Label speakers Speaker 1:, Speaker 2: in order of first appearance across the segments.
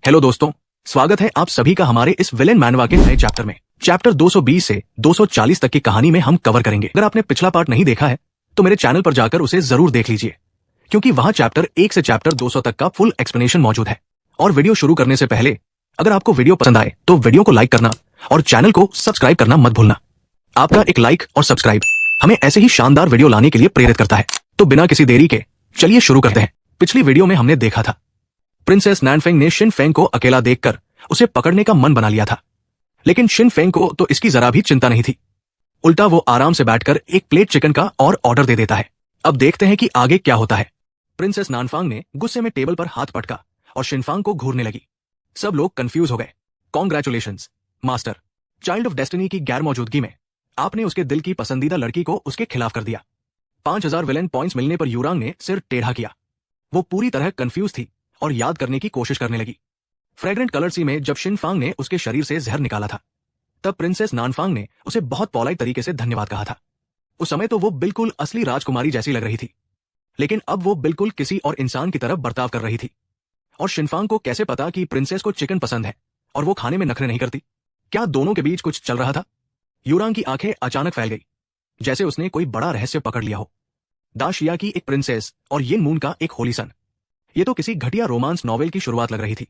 Speaker 1: Hello दोस्तों, स्वागत है आप सभी का हमारे इस विलेन मैनवा के नए चैप्टर में। चैप्टर 220 से 240 तक की कहानी में हम कवर करेंगे। अगर आपने पिछला पार्ट नहीं देखा है तो मेरे चैनल पर जाकर उसे जरूर देख लीजिए, क्योंकि वहां चैप्टर 1 से चैप्टर 200 तक का फुल एक्सप्लेनेशन मौजूद है। और वीडियो शुरू करने से पहले अगर आपको वीडियो पसंद आए तो वीडियो को लाइक करना और चैनल को सब्सक्राइब करना मत भूलना। आपका एक लाइक और सब्सक्राइब हमें ऐसे ही शानदार वीडियो लाने के लिए प्रेरित करता है। तो बिना किसी देरी के चलिए शुरू करते हैं। पिछली वीडियो में हमने देखा था प्रिंसेस नैनफेंग ने शिन फेंग को अकेला देखकर उसे पकड़ने का मन बना लिया था, लेकिन शिन फेंग को तो इसकी जरा भी चिंता नहीं थी। उल्टा वो आराम से बैठकर एक प्लेट चिकन का और ऑर्डर दे देता है। अब देखते हैं कि आगे क्या होता है। प्रिंसेस नानफांग ने गुस्से में टेबल पर हाथ पटका और शिनफांग को घूरने लगी। सब लोग कंफ्यूज हो गए। Congratulations master, child of destiny की गैर मौजूदगी में आपने उसके दिल की पसंदीदा लड़की को उसके खिलाफ कर दिया। 5000 विलेन पॉइंट्स मिलने पर यूरांग ने सिर टेढ़ा किया। वो पूरी तरह कंफ्यूज थी और याद करने की कोशिश करने लगी। फ्रेग्रेंट कलर सी में जब शिनफांग ने उसके शरीर से जहर निकाला था तब प्रिंसेस नानफांग ने उसे बहुत पोलाइट तरीके से धन्यवाद कहा था। उस समय तो वो बिल्कुल असली राजकुमारी जैसी लग रही थी, लेकिन अब वो बिल्कुल किसी और इंसान की तरफ बर्ताव कर रही थी। और शिनफांग को कैसे पता कि प्रिंसेस को चिकन पसंद है और वो खाने में नखरे नहीं करती? क्या दोनों के बीच कुछ चल रहा था? यूरांग की आंखें अचानक फैल गई, जैसे उसने कोई बड़ा रहस्य पकड़ लिया हो। दाशिया की एक प्रिंसेस और यिन मून का एक होली सन, ये तो किसी घटिया रोमांस नॉवेल की शुरुआत लग रही थी।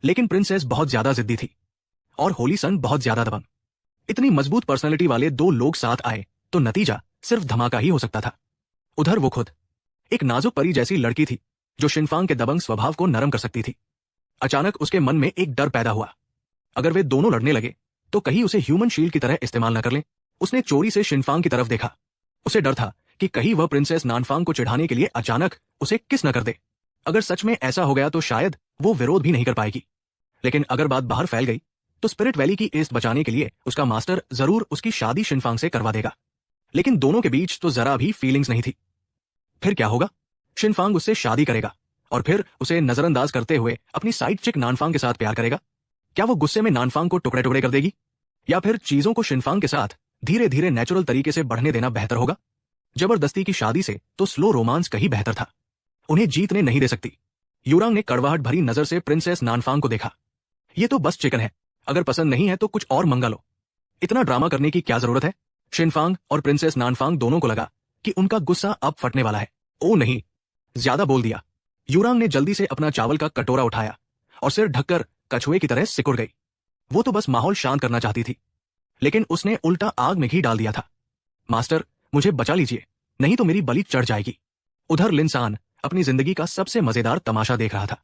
Speaker 1: लेकिन प्रिंसेस बहुत ज्यादा जिद्दी थी और होली सन बहुत ज्यादा दबंग। इतनी मजबूत पर्सनालिटी वाले दो लोग साथ आए तो नतीजा सिर्फ धमाका ही हो सकता था। उधर वो खुद एक नाजुक परी जैसी लड़की थी जो शिनफांग के दबंग स्वभाव को नरम कर सकती थी। अचानक उसके मन में एक डर पैदा हुआ, अगर वे दोनों लड़ने लगे तो कहीं उसे ह्यूमन शील्ड की तरह इस्तेमाल न कर लें। उसने चोरी से शिनफांग की तरफ देखा। उसे डर था कि कहीं वह प्रिंसेस नानफांग को चिढ़ाने के लिए अचानक उसे किस न कर दे। अगर सच में ऐसा हो गया तो शायद वो विरोध भी नहीं कर पाएगी। लेकिन अगर बात बाहर फैल गई तो स्पिरिट वैली की इज्जत बचाने के लिए उसका मास्टर जरूर उसकी शादी शिनफांग से करवा देगा। लेकिन दोनों के बीच तो जरा भी फीलिंग्स नहीं थी। फिर क्या होगा? शिनफांग उससे शादी करेगा और फिर उसे नजरअंदाज करते हुए अपनी साइड चिक नानफांग के साथ प्यार करेगा। क्या वो गुस्से में नानफांग को टुकड़े टुकड़े कर देगी, या फिर चीजों को शिनफांग के साथ धीरे धीरे नेचुरल तरीके से बढ़ने देना बेहतर होगा? जबरदस्ती की शादी से तो स्लो रोमांस कहीं बेहतर था। उन्हें जीतने नहीं दे सकती। यूरांग ने कड़वाहट भरी नजर से प्रिंसेस नानफांग को देखा। ये तो बस चिकन है, अगर पसंद नहीं है तो कुछ और मंगा लो। इतना ड्रामा करने की क्या जरूरत है? शिनफांग और प्रिंसेस नानफांग दोनों को लगा कि उनका गुस्सा अब फटने वाला है। ओ नहीं, ज्यादा बोल दिया। यूरांग ने जल्दी से अपना चावल का कटोरा उठाया और सिर ढककर कछुए की तरह सिकुड़ गई। वो तो बस माहौल शांत करना चाहती थी, लेकिन उसने उल्टा आग में घी डाल दिया था। मास्टर, मुझे बचा लीजिए, नहीं तो मेरी बलि चढ़ जाएगी। उधर लिनसान अपनी जिंदगी का सबसे मजेदार तमाशा देख रहा था।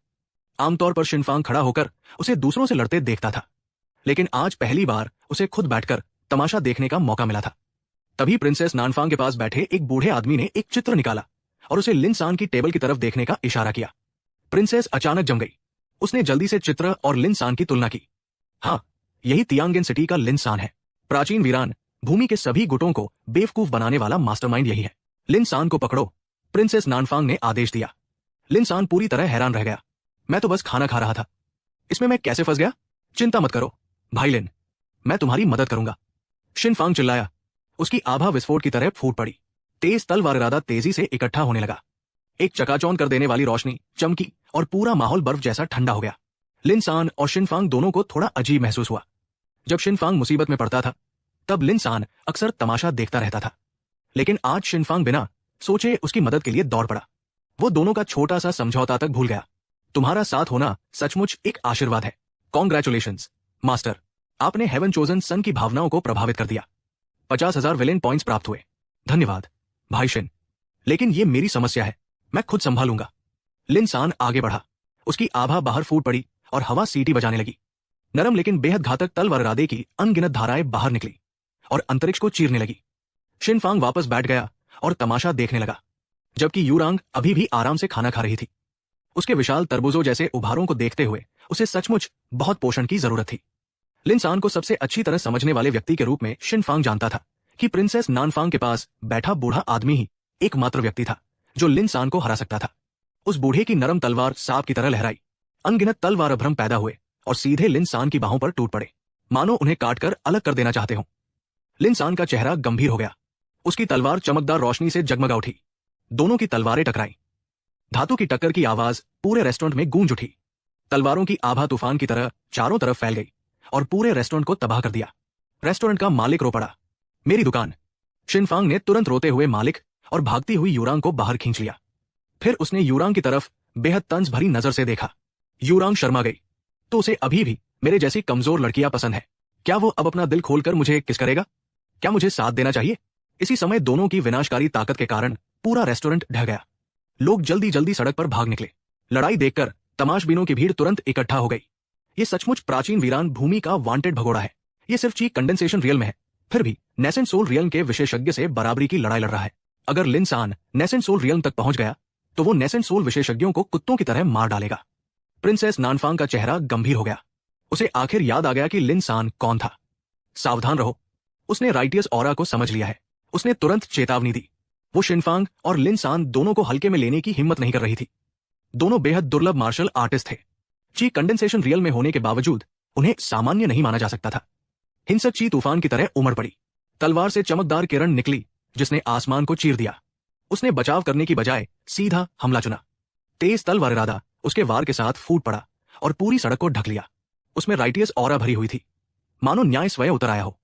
Speaker 1: आमतौर पर शिनफांग खड़ा होकर उसे दूसरों से लड़ते देखता था, लेकिन आज पहली बार उसे खुद बैठकर तमाशा देखने का मौका मिला था। तभी प्रिंसेस नानफांग के पास बैठे एक बूढ़े आदमी ने एक चित्र निकाला और उसे लिनसान की टेबल की तरफ देखने का इशारा किया। प्रिंसेस अचानक जम गई। उसने जल्दी से चित्र और लिनसान की तुलना की। हाँ, यही तियांगेन सिटी का लिनसान है। प्राचीन वीरान भूमि के सभी गुटों को बेवकूफ बनाने वाला मास्टरमाइंड यही है। लिनसान को पकड़ो, प्रिंसेस नानफांग ने आदेश दिया। लिनसान पूरी तरह हैरान रह गया। मैं तो बस खाना खा रहा था, इसमें मैं कैसे फंस गया? चिंता मत करो भाई लिन, मैं तुम्हारी मदद करूंगा। शिनफांग चिल्लाया। उसकी आभा विस्फोट की तरह फूट पड़ी। तेज तलवार इरादा तेजी से इकट्ठा होने लगा। एक चकाचौंध कर देने वाली रोशनी चमकी और पूरा माहौल बर्फ जैसा ठंडा हो गया। लिनसान और शिनफांग दोनों को थोड़ा अजीब महसूस हुआ। जब शिनफांग मुसीबत में पड़ता था तब लिनसान अक्सर तमाशा देखता रहता था, लेकिन आज शिनफांग बिना सोचे उसकी मदद के लिए दौड़ पड़ा। वो दोनों का छोटा सा समझौता तक भूल गया। तुम्हारा साथ होना सचमुच एक आशीर्वाद है। कॉन्ग्रेचुलेशंस मास्टर, आपने हेवन चोजन सन की भावनाओं को प्रभावित कर दिया। 50,000 विलेन पॉइंट्स प्राप्त हुए। धन्यवाद भाई शिन, लेकिन ये मेरी समस्या है, मैं खुद संभालूंगा। लिनसान आगे बढ़ा। उसकी आभा बाहर फूट पड़ी और हवा सीटी बजाने लगी। नरम लेकिन बेहद घातक तलवार इरादे की अनगिनत धाराएं बाहर निकली और अंतरिक्ष को चीरने लगी। शिनफांग वापस बैठ गया और तमाशा देखने लगा, जबकि यूरांग अभी भी आराम से खाना खा रही थी। उसके विशाल तरबूजों जैसे उभारों को देखते हुए उसे सचमुच बहुत पोषण की जरूरत थी। लिनसान को सबसे अच्छी तरह समझने वाले व्यक्ति के रूप में शिनफांग जानता था कि प्रिंसेस नानफांग के पास बैठा बूढ़ा आदमी ही एकमात्र व्यक्ति था जो लिनसान को हरा सकता था। उस बूढ़े की नरम तलवार सांप की तरह लहराई। अनगिनत तलवार अभ्रम पैदा हुए और सीधे लिनसान की बाहों पर टूट पड़े, मानो उन्हें काटकर अलग कर देना चाहते हों। लिनसान का चेहरा गंभीर हो गया। उसकी तलवार चमकदार रोशनी से जगमगा उठी। दोनों की तलवारें टकराई। धातु की टक्कर की आवाज पूरे रेस्टोरेंट में गूंज उठी। तलवारों की आभा तूफान की तरह चारों तरफ फैल गई और पूरे रेस्टोरेंट को तबाह कर दिया। रेस्टोरेंट का मालिक रो पड़ा, मेरी दुकान। शिनफांग ने तुरंत रोते हुए मालिक और भागती हुई यूरांग को बाहर खींच लिया। फिर उसने यूरांग की तरफ बेहद तंज भरी नजर से देखा। यूरांग शर्मा गई। तो उसे अभी भी मेरे जैसी कमजोर लड़कियां पसंद है? क्या वो अब अपना दिल खोलकर मुझे किस करेगा? क्या मुझे साथ देना चाहिए? इसी समय दोनों की विनाशकारी ताकत के कारण पूरा रेस्टोरेंट ढह गया। लोग जल्दी जल्दी सड़क पर भाग निकले। लड़ाई देखकर तमाशबीनों की भीड़ तुरंत इकट्ठा हो गई। ये सचमुच प्राचीन वीरान भूमि का वांटेड भगोड़ा है। ये सिर्फ ची कंडेंसेशन रियल में है, फिर भी नेसेंट सोल रियल के विशेषज्ञ से बराबरी की लड़ाई लड़ रहा है। अगर लिन सान नेसेंट सोल रियल तक पहुंच गया तो वो नेसेंट सोल विशेषज्ञों को कुत्तों की तरह मार डालेगा। प्रिंसेस नानफांग का चेहरा गंभीर हो गया। उसे आखिर याद आ गया कि लिन सान कौन था। सावधान रहो, उसने राइटियस ऑरा को समझ लिया है। उसने तुरंत चेतावनी दी। वो शिनफांग और लिन सान दोनों को हल्के में लेने की हिम्मत नहीं कर रही थी। दोनों बेहद दुर्लभ मार्शल आर्टिस्ट थे। ची कंडेंसेशन रियल में होने के बावजूद उन्हें सामान्य नहीं माना जा सकता था। हिंसक ची तूफान की तरह उमड़ पड़ी। तलवार से चमकदार किरण निकली जिसने आसमान को चीर दिया। उसने बचाव करने की बजाय सीधा हमला चुना। तेज तलवार इरादा उसके वार के साथ फूट पड़ा और पूरी सड़क को ढक लिया। उसमें राइटियस ऑरा भरी हुई थी, मानो न्याय स्वयं उतर आया हो।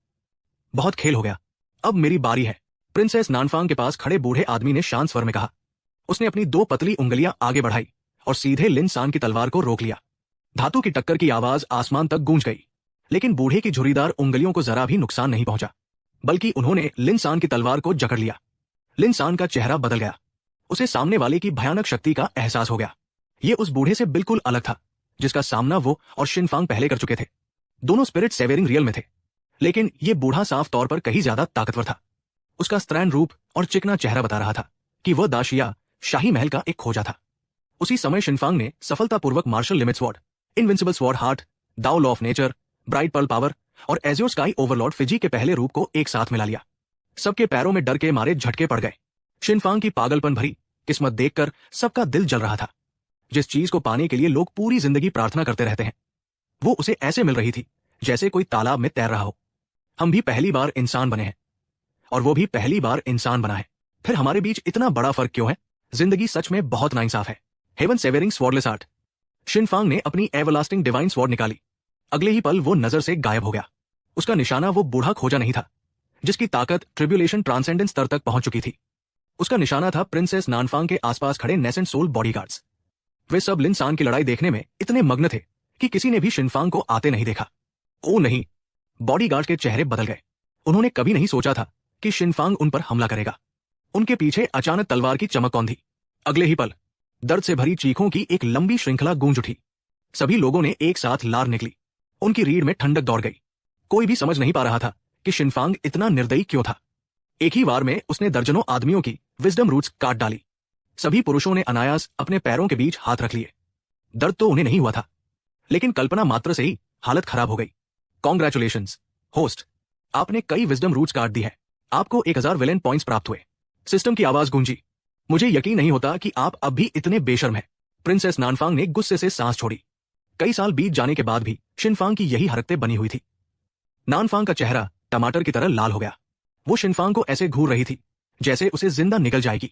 Speaker 1: बहुत खेल हो गया, अब मेरी बारी है, प्रिंसेस नानफांग के पास खड़े बूढ़े आदमी ने शांत स्वर में कहा। उसने अपनी 2 पतली उंगलियां आगे बढ़ाई और सीधे लिन सान की तलवार को रोक लिया। धातु की टक्कर की आवाज आसमान तक गूंज गई, लेकिन बूढ़े की झुर्रीदार उंगलियों को जरा भी नुकसान नहीं पहुंचा, बल्कि उन्होंने लिन सान की तलवार को जकड़ लिया। लिन सान का चेहरा बदल गया। उसे सामने वाले की भयानक शक्ति का एहसास हो गया। ये उस बूढ़े से बिल्कुल अलग था जिसका सामना वो और शिनफांग पहले कर चुके थे। दोनों स्पिरिट सेवेरिंग रियल में थे, लेकिन ये बूढ़ा साफ तौर पर कहीं ज्यादा ताकतवर था। उसका स्त्रैण रूप और चिकना चेहरा बता रहा था कि वह दाशिया शाही महल का एक खोजा था। उसी समय शिनफांग ने सफलतापूर्वक martial limit sword, invincible sword heart, Dao law of nature, bright pearl power और एज़्योर स्काई ओवरलॉर्ड फिजी के पहले रूप को एक साथ मिला लिया। सबके पैरों में डर के मारे झटके पड़ गए। शिनफांग की पागलपन भरी किस्मत देखकर सबका दिल जल रहा था। जिस चीज को पाने के लिए लोग पूरी जिंदगी प्रार्थना करते रहते हैं, वो उसे ऐसे मिल रही थी जैसे कोई तालाब में तैर रहा हो। हम भी पहली बार इंसान बने हैं और वो भी पहली बार इंसान बना है, फिर हमारे बीच इतना बड़ा फर्क क्यों है? जिंदगी सच में बहुत नाइंसाफ है। Haven सेवेरिंग स्वॉर्डलेस art. शिनफांग ने अपनी एवरलास्टिंग डिवाइन स्वॉर्ड निकाली। अगले ही पल वो नजर से गायब हो गया। उसका निशाना वो बूढ़ा खोजा नहीं था जिसकी ताकत ट्रिब्यूलेशन ट्रांसेंडेंस स्तर तक पहुंच चुकी थी। उसका निशाना था प्रिंसेस नानफांग के आसपास खड़े नेसेंट सोल बॉडीगार्ड्स। वे सब लिन सान की लड़ाई देखने में इतने मग्न थे कि किसी ने भी शिनफांग को आते नहीं देखा। ओ नहीं, बॉडीगार्ड के चेहरे बदल गए। उन्होंने कभी नहीं सोचा था कि शिनफांग उन पर हमला करेगा। उनके पीछे अचानक तलवार की चमक कौन थी? अगले ही पल दर्द से भरी चीखों की एक लंबी श्रृंखला गूंज उठी। सभी लोगों ने एक साथ लार निकली। उनकी रीढ़ में ठंडक दौड़ गई। कोई भी समझ नहीं पा रहा था कि शिनफांग इतना निर्दयी क्यों था। एक ही वार में उसने दर्जनों आदमियों की विजडम रूट्स काट डाली। सभी पुरुषों ने अनायास अपने पैरों के बीच हाथ रख लिए। दर्द तो उन्हें नहीं हुआ था, लेकिन कल्पना मात्र से ही हालत खराब हो गई। कॉन्ग्रेचुलेशंस होस्ट, आपने कई विजडम रूट्स काट दी है। आपको 1000 विलेन पॉइंट्स प्राप्त हुए। सिस्टम की आवाज गूंजी। मुझे यकीन नहीं होता कि आप अब भी इतने बेशर्म हैं। प्रिंसेस नानफांग ने गुस्से से सांस छोड़ी। कई साल बीत जाने के बाद भी शिनफांग की यही हरकतें बनी हुई थी। नानफांग का चेहरा टमाटर की तरह लाल हो गया। वो शिनफांग को ऐसे घूर रही थी जैसे उसे जिंदा निकल जाएगी।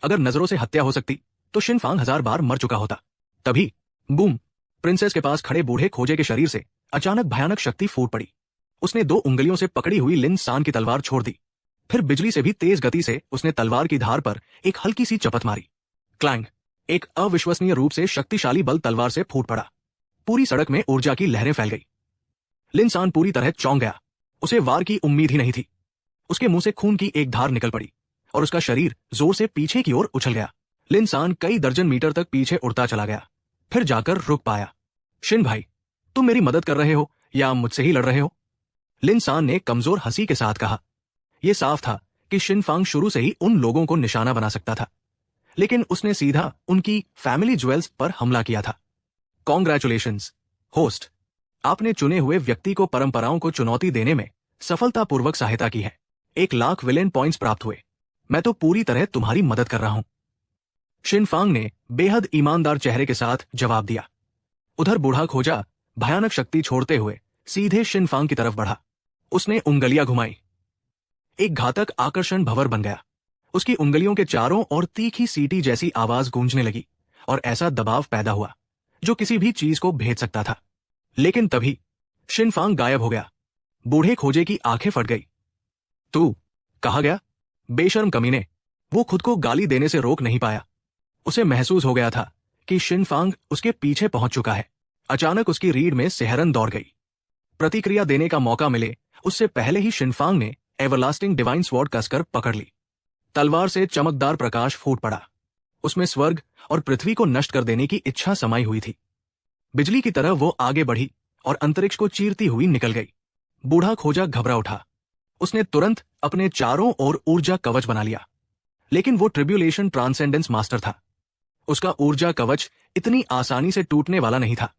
Speaker 1: अगर नजरों से हत्या हो सकती तो शिनफांग 1000 बार मर चुका होता। तभी बूम, प्रिंसेस के पास खड़े बूढ़े खोजे के शरीर से अचानक भयानक शक्ति फूट पड़ी। उसने 2 उंगलियों से पकड़ी हुई लिन सान की तलवार छोड़ दी। फिर बिजली से भी तेज गति से उसने तलवार की धार पर एक हल्की सी चपत मारी। क्लैंग, एक अविश्वसनीय रूप से शक्तिशाली बल तलवार से फूट पड़ा। पूरी सड़क में ऊर्जा की लहरें फैल गई। लिन सान पूरी तरह चौंक गया। उसे वार की उम्मीद ही नहीं थी। उसके मुंह से खून की एक धार निकल पड़ी और उसका शरीर जोर से पीछे की ओर उछल गया। लिन सान कई दर्जन मीटर तक पीछे उड़ता चला गया, फिर जाकर रुक पाया। शिन भाई, तुम मेरी मदद कर रहे हो या मुझसे ही लड़ रहे हो? लिन सान ने कमजोर हंसी के साथ कहा। यह साफ था कि शिनफांग शुरू से ही उन लोगों को निशाना बना सकता था, लेकिन उसने सीधा उनकी फैमिली ज्वेल्स पर हमला किया था। कॉन्ग्रेचुलेशंस होस्ट, आपने चुने हुए व्यक्ति को परंपराओं को चुनौती देने में सफलतापूर्वक सहायता की है। 1,00,000 विलेन पॉइंट्स प्राप्त हुए। मैं तो पूरी तरह तुम्हारी मदद कर रहा हूं। शिनफांग ने बेहद ईमानदार चेहरे के साथ जवाब दिया। उधर बूढ़ा खोजा भयानक शक्ति छोड़ते हुए सीधे शिनफांग की तरफ बढ़ा। उसने उंगलियां घुमाई। एक घातक आकर्षण भंवर बन गया। उसकी उंगलियों के चारों ओर तीखी सीटी जैसी आवाज गूंजने लगी और ऐसा दबाव पैदा हुआ जो किसी भी चीज को भेज सकता था। लेकिन तभी शिनफांग गायब हो गया। बूढ़े खोजे की आंखें फट गई। तू कहाँ गया, बेशर्म कमीने। वो खुद को गाली देने से रोक नहीं पाया। उसे महसूस हो गया था कि शिनफांग उसके पीछे पहुंच चुका है। अचानक उसकी रीढ़ में सिहरन दौड़ गई। प्रतिक्रिया देने का मौका मिले उससे पहले ही शिनफांग ने एवरलास्टिंग डिवाइन स्वॉर्ड कसकर पकड़ ली। तलवार से चमकदार प्रकाश फूट पड़ा। उसमें स्वर्ग और पृथ्वी को नष्ट कर देने की इच्छा समाई हुई थी। बिजली की तरह वो आगे बढ़ी और अंतरिक्ष को चीरती हुई निकल गई। बूढ़ा खोजा घबरा उठा। उसने तुरंत अपने चारों ओर ऊर्जा कवच बना लिया। लेकिन वो ट्रिब्यूलेशन ट्रांसेंडेंस मास्टर था। उसका ऊर्जा कवच इतनी आसानी से टूटने वाला नहीं था।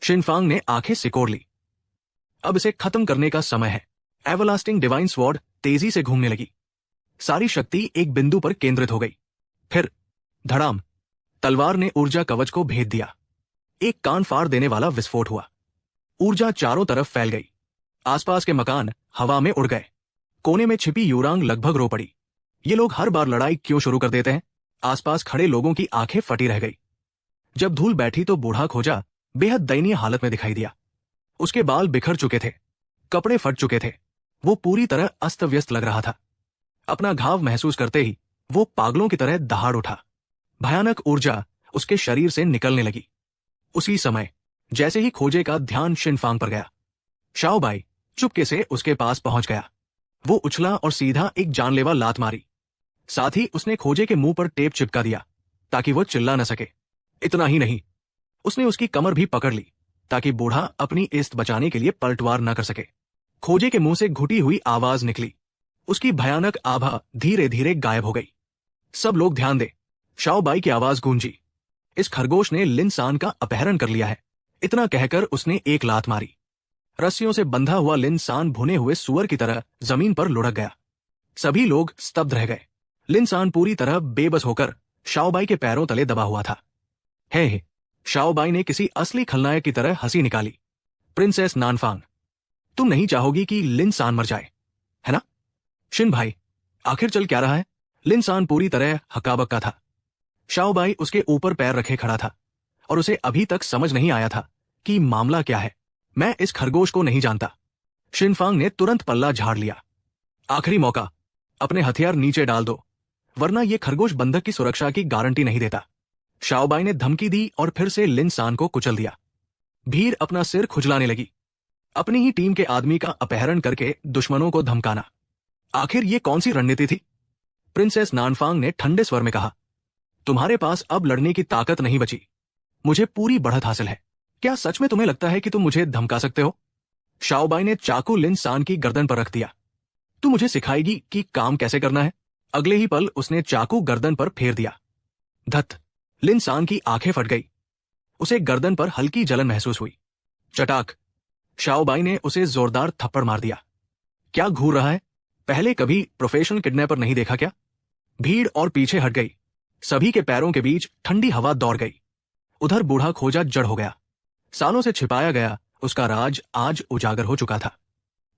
Speaker 1: शिनफांग ने आंखें सिकोड़ ली। अब इसे खत्म करने का समय है। एवरलास्टिंग डिवाइन स्वॉर्ड तेजी से घूमने लगी। सारी शक्ति एक बिंदु पर केंद्रित हो गई। फिर धड़ाम, तलवार ने ऊर्जा कवच को भेद दिया। एक कान फाड़ देने वाला विस्फोट हुआ। ऊर्जा चारों तरफ फैल गई। आसपास के मकान हवा में उड़ गए। कोने में छिपी यूरांग लगभग रो पड़ी। ये लोग हर बार लड़ाई क्यों शुरू कर देते हैं? आसपास खड़े लोगों की आंखें फटी रह गई। जब धूल बैठी तो बूढ़ा खोजा बेहद दयनीय हालत में दिखाई दिया। उसके बाल बिखर चुके थे, कपड़े फट चुके थे। वो पूरी तरह अस्त व्यस्त लग रहा था। अपना घाव महसूस करते ही वो पागलों की तरह दहाड़ उठा। भयानक ऊर्जा उसके शरीर से निकलने लगी। उसी समय जैसे ही खोजे का ध्यान शिनफांग पर गया, शाओबाई चुपके से उसके पास पहुंच गया। वो उछला और सीधा एक जानलेवा लात मारी। साथ ही उसने खोजे के मुंह पर टेप चिपका दिया ताकि वो चिल्ला न सके। इतना ही नहीं, उसने उसकी कमर भी पकड़ ली ताकि बूढ़ा अपनी इस्त बचाने के लिए पलटवार न कर सके। खोजे के मुंह से घुटी हुई आवाज निकली। उसकी भयानक आभा धीरे धीरे गायब हो गई। सब लोग ध्यान दे, शाओबाई की आवाज गूंजी। इस खरगोश ने लिनसान का अपहरण कर लिया है। इतना कहकर उसने एक लात मारी। रस्सियों से बंधा हुआ लिनसान भुने हुए सुअर की तरह जमीन पर लुढ़क गया। सभी लोग स्तब्ध रह गए। लिनसान पूरी तरह बेबस होकर शाओबाई के पैरों तले दबा हुआ था। हे, शाओबाई ने किसी असली खलनायक की तरह हंसी निकाली। प्रिंसेस नानफांग, तुम नहीं चाहोगी कि लिनसान मर जाए, है ना? शिन भाई, आखिर चल क्या रहा है? लिनसान पूरी तरह हक्का-बक्का था। शाओबाई उसके ऊपर पैर रखे खड़ा था और उसे अभी तक समझ नहीं आया था कि मामला क्या है। मैं इस खरगोश को नहीं जानता। शिनफांग ने तुरंत पल्ला झाड़ लिया। आखिरी मौका, अपने हथियार नीचे डाल दो, वरना यह खरगोश बंधक की सुरक्षा की गारंटी नहीं देता। शाओबाई ने धमकी दी और फिर से लिनसान को कुचल दिया। भीड़ अपना सिर खुजलाने लगी। अपनी ही टीम के आदमी का अपहरण करके दुश्मनों को धमकाना, आखिर ये कौन सी रणनीति थी? प्रिंसेस नानफांग ने ठंडे स्वर में कहा, तुम्हारे पास अब लड़ने की ताकत नहीं बची। मुझे पूरी बढ़त हासिल है। क्या सच में तुम्हें लगता है कि तुम मुझे धमका सकते हो? शाओबाई ने चाकू लिनसान की गर्दन पर रख दिया। तू मुझे सिखाएगी कि काम कैसे करना है? अगले ही पल उसने चाकू गर्दन पर फेर दिया। धत! लिनसान की आंखें फट गई। उसे गर्दन पर हल्की जलन महसूस हुई। चटाक! शाओबाई ने उसे जोरदार थप्पड़ मार दिया। क्या घूर रहा है? पहले कभी प्रोफेशनल किडनैपर नहीं देखा क्या? भीड़ और पीछे हट गई। सभी के पैरों के बीच ठंडी हवा दौड़ गई। उधर बूढ़ा खोजा जड़ हो गया। सालों से छिपाया गया उसका राज आज उजागर हो चुका था।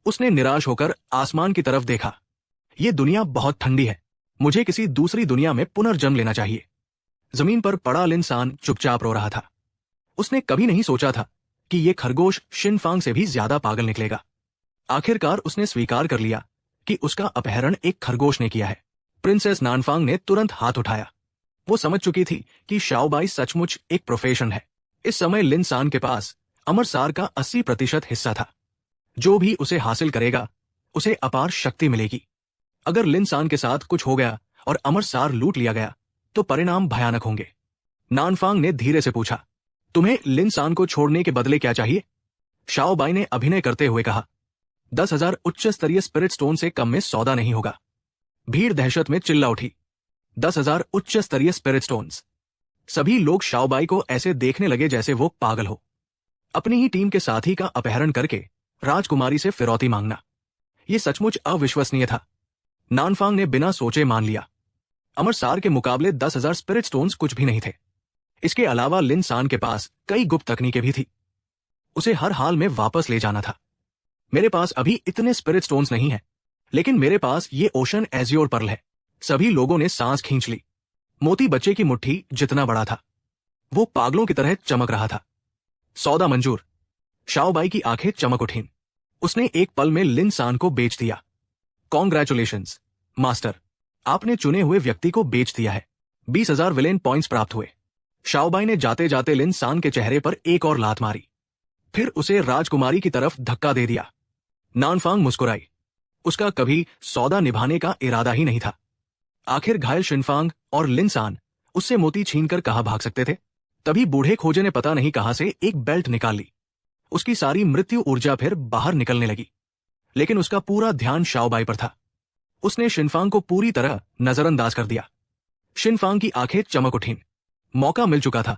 Speaker 1: उसने निराश होकर आसमान की तरफ देखा। यह दुनिया बहुत ठंडी है। मुझे किसी दूसरी दुनिया में पुनर्जन्म लेना चाहिए। जमीन पर पड़ा लिनसान चुपचाप रो रहा था। उसने कभी नहीं सोचा था कि यह खरगोश शिनफांग से भी ज्यादा पागल निकलेगा। आखिरकार उसने स्वीकार कर लिया कि उसका अपहरण एक खरगोश ने किया है। प्रिंसेस नानफांग ने तुरंत हाथ उठाया। वो समझ चुकी थी कि शाओबाई सचमुच एक प्रोफेशन है। इस समय लिनसान के पास अमरसार का 80% हिस्सा था। जो भी उसे हासिल करेगा उसे अपार शक्ति मिलेगी। अगर लिनसान के साथ कुछ हो गया और अमरसार लूट लिया गया तो परिणाम भयानक होंगे। नानफांग ने धीरे से पूछा, तुम्हें लिनसान को छोड़ने के बदले क्या चाहिए? शाओबाई ने अभिनय करते हुए कहा, 10,000 उच्च स्तरीय स्पिरिट स्टोन से कम में सौदा नहीं होगा। भीड़ दहशत में चिल्ला उठी। 10,000 उच्च स्तरीय स्पिरिट स्टोन्स! सभी लोग शाओबाई को ऐसे देखने लगे जैसे वो पागल हो। अपनी ही टीम के साथी का अपहरण करके राजकुमारी से फिरौती मांगना, यह सचमुच अविश्वसनीय था। नानफांग ने बिना सोचे मान लिया। अमरसार के मुकाबले 10,000 स्पिरिट स्टोन्स कुछ भी नहीं थे। इसके अलावा लिनसान के पास कई गुप्त तकनीकें भी थी। उसे हर हाल में वापस ले जाना था। मेरे पास अभी इतने स्पिरिट स्टोन्स नहीं है, लेकिन मेरे पास ये ओशन एज़्योर पर्ल है। सभी लोगों ने सांस खींच ली। मोती बच्चे की मुट्ठी जितना बड़ा था। वो पागलों की तरह चमक रहा था। सौदा मंजूर। शाओबाई की आंखें चमक उठीं। उसने एक पल में लिन सान को बेच दिया। कॉन्ग्रेचुलेशंस मास्टर, आपने चुने हुए व्यक्ति को बेच दिया है। 20,000 विलेन पॉइंट्स प्राप्त हुए। शाओबाई ने जाते जाते लिन सान के चेहरे पर एक और लात मारी, फिर उसे राजकुमारी की तरफ धक्का दे दिया। नानफांग मुस्कुराई। उसका कभी सौदा निभाने का इरादा ही नहीं था। आखिर घायल शिनफांग और लिन सान उससे मोती छीनकर कहां भाग सकते थे। तभी बूढ़े खोजे ने पता नहीं कहां से एक बेल्ट निकाल ली। उसकी सारी मृत्यु ऊर्जा फिर बाहर निकलने लगी, लेकिन उसका पूरा ध्यान शाओबाई पर था। उसने शिनफांग को पूरी तरह नजरअंदाज कर दिया। शिनफांग की आंखें चमक उठीं। मौका मिल चुका था।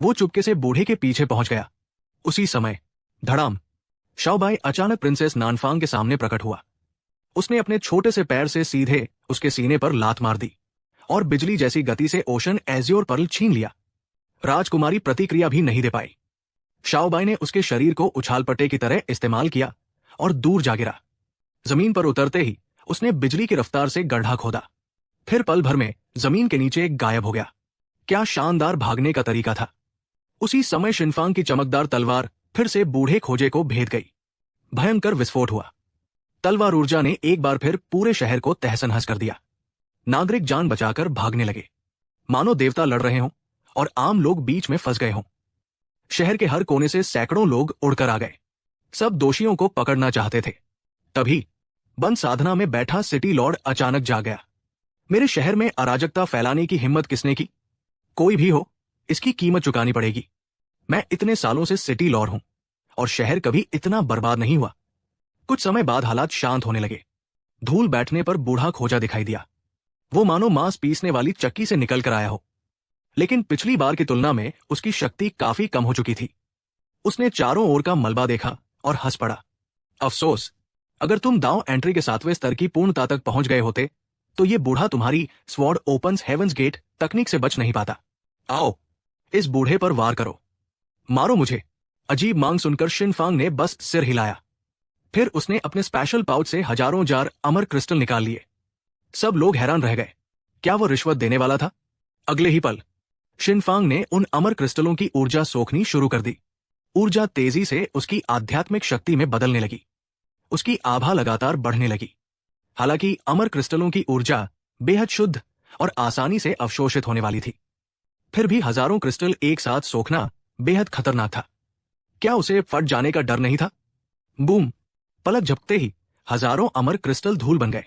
Speaker 1: वो चुपके से बूढ़े के पीछे पहुंच गया। उसी समय धड़ाम, शाओबाई अचानक प्रिंसेस नानफांग के सामने प्रकट हुआ। उसने अपने छोटे से पैर से सीधे उसके सीने पर लात मार दी और बिजली जैसी गति से ओशन एज्योर पर्ल छीन लिया। राजकुमारी प्रतिक्रिया भी नहीं दे पाई। शाओबाई ने उसके शरीर को उछालपट्टे की तरह इस्तेमाल किया और दूर जा गिरा। जमीन पर उतरते ही उसने बिजली की रफ्तार से गड्ढा खोदा, फिर पल भर में जमीन के नीचे गायब हो गया। क्या शानदार भागने का तरीका था। उसी समय शिनफांग की चमकदार तलवार फिर से बूढ़े खोजे को भेद गई। भयंकर विस्फोट हुआ। तलवार ऊर्जा ने एक बार फिर पूरे शहर को तहस-नहस कर दिया। नागरिक जान बचाकर भागने लगे, मानो देवता लड़ रहे हों और आम लोग बीच में फंस गए हों। शहर के हर कोने से सैकड़ों लोग उड़कर आ गए। सब दोषियों को पकड़ना चाहते थे। तभी बंद साधना में बैठा सिटी लॉर्ड अचानक जाग गया। मेरे शहर में अराजकता फैलाने की हिम्मत किसने की? कोई भी हो, इसकी कीमत चुकानी पड़ेगी। मैं इतने सालों से सिटी लॉर्ड हूं और शहर कभी इतना बर्बाद नहीं हुआ। कुछ समय बाद हालात शांत होने लगे। धूल बैठने पर बूढ़ा खोजा दिखाई दिया। वो मानो मांस पीसने वाली चक्की से निकल कर आया हो, लेकिन पिछली बार की तुलना में उसकी शक्ति काफी कम हो चुकी थी। उसने चारों ओर का मलबा देखा और हंस पड़ा। अफसोस, अगर तुम दांव एंट्री के 7वें स्तर की पूर्णता तक पहुंच गए होते तो ये बूढ़ा तुम्हारी स्वॉर्ड ओपन्स हेवंस गेट तकनीक से बच नहीं पाता। आओ, इस बूढ़े पर वार करो, मारो मुझे। अजीब मांग सुनकर शिनफांग ने बस सिर हिलाया। फिर उसने अपने स्पेशल पाउच से हजारों जार अमर क्रिस्टल निकाल लिए। सब लोग हैरान रह गए। क्या वो रिश्वत देने वाला था? अगले ही पल शिनफांग ने उन अमर क्रिस्टलों की ऊर्जा सोखनी शुरू कर दी। ऊर्जा तेजी से उसकी आध्यात्मिक शक्ति में बदलने लगी। उसकी आभा लगातार बढ़ने लगी। हालांकि अमर क्रिस्टलों की ऊर्जा बेहद शुद्ध और आसानी से अवशोषित होने वाली थी, फिर भी हजारों क्रिस्टल एक साथ सोखना बेहद खतरनाक था। क्या उसे फट जाने का डर नहीं था? बूम! पलक झपकते ही हजारों अमर क्रिस्टल धूल बन गए।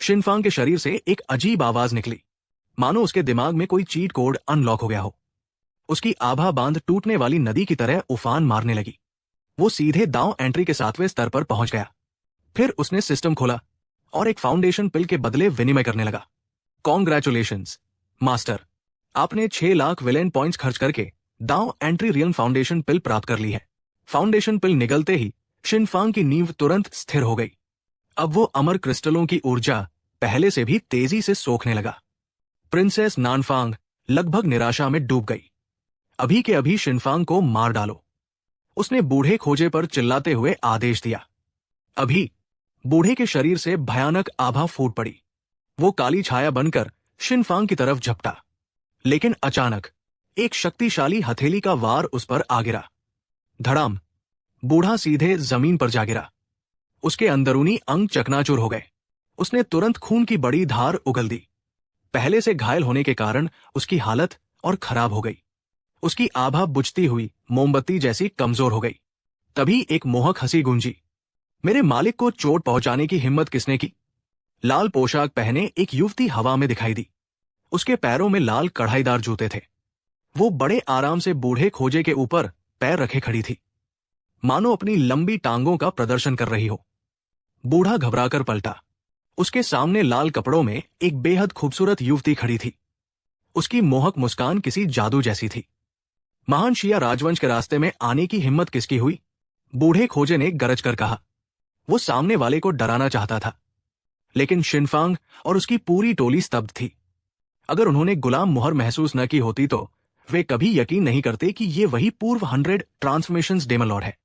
Speaker 1: शिनफांग के शरीर से एक अजीब आवाज निकली, मानो उसके दिमाग में कोई चीट कोड अनलॉक हो गया हो। उसकी आभा बांध टूटने वाली नदी की तरह उफान मारने लगी। वो सीधे दांव एंट्री के 7वें स्तर पर पहुंच गया। फिर उसने सिस्टम खोला और एक फाउंडेशन पिल के बदले विनिमय करने लगा। कॉन्ग्रेचुलेशंस मास्टर, आपने 6 लाख विलेन पॉइंट्स खर्च करके दांव एंट्री रियल फाउंडेशन पिल प्राप्त कर ली है। फाउंडेशन पिल निगलते ही शिनफांग की नींव तुरंत स्थिर हो गई। अब वो अमर क्रिस्टलों की ऊर्जा पहले से भी तेजी से सोखने लगा। प्रिंसेस नानफांग लगभग निराशा में डूब गई। अभी के अभी शिनफांग को मार डालो, उसने बूढ़े खोजे पर चिल्लाते हुए आदेश दिया। अभी बूढ़े के शरीर से भयानक आभा फूट पड़ी। वो काली छाया बनकर शिनफांग की तरफ झपटा, लेकिन अचानक एक शक्तिशाली हथेली का वार उस पर आ गिरा। धड़ाम! बूढ़ा सीधे जमीन पर जा गिरा। उसके अंदरूनी अंग चकनाचूर हो गए। उसने तुरंत खून की बड़ी धार उगल दी। पहले से घायल होने के कारण उसकी हालत और खराब हो गई। उसकी आभा बुझती हुई मोमबत्ती जैसी कमजोर हो गई। तभी एक मोहक हंसी गूंजी। मेरे मालिक को चोट पहुंचाने की हिम्मत किसने की? लाल पोशाक पहने एक युवती हवा में दिखाई दी। उसके पैरों में लाल कढ़ाईदार जूते थे। वो बड़े आराम से बूढ़े खोजे के ऊपर पैर रखे खड़ी थी, मानो अपनी लंबी टांगों का प्रदर्शन कर रही हो। बूढ़ा घबराकर पलटा। उसके सामने लाल कपड़ों में एक बेहद खूबसूरत युवती खड़ी थी। उसकी मोहक मुस्कान किसी जादू जैसी थी। महान शिया राजवंश के रास्ते में आने की हिम्मत किसकी हुई? बूढ़े खोजे ने गरज कर कहा। वो सामने वाले को डराना चाहता था, लेकिन शिनफांग और उसकी पूरी टोली स्तब्ध थी। अगर उन्होंने गुलाम मुहर महसूस न की होती तो वे कभी यकीन नहीं करते कि ये वही पूर्व 100 ट्रांसफॉर्मेशंस डेमन लॉर्ड है।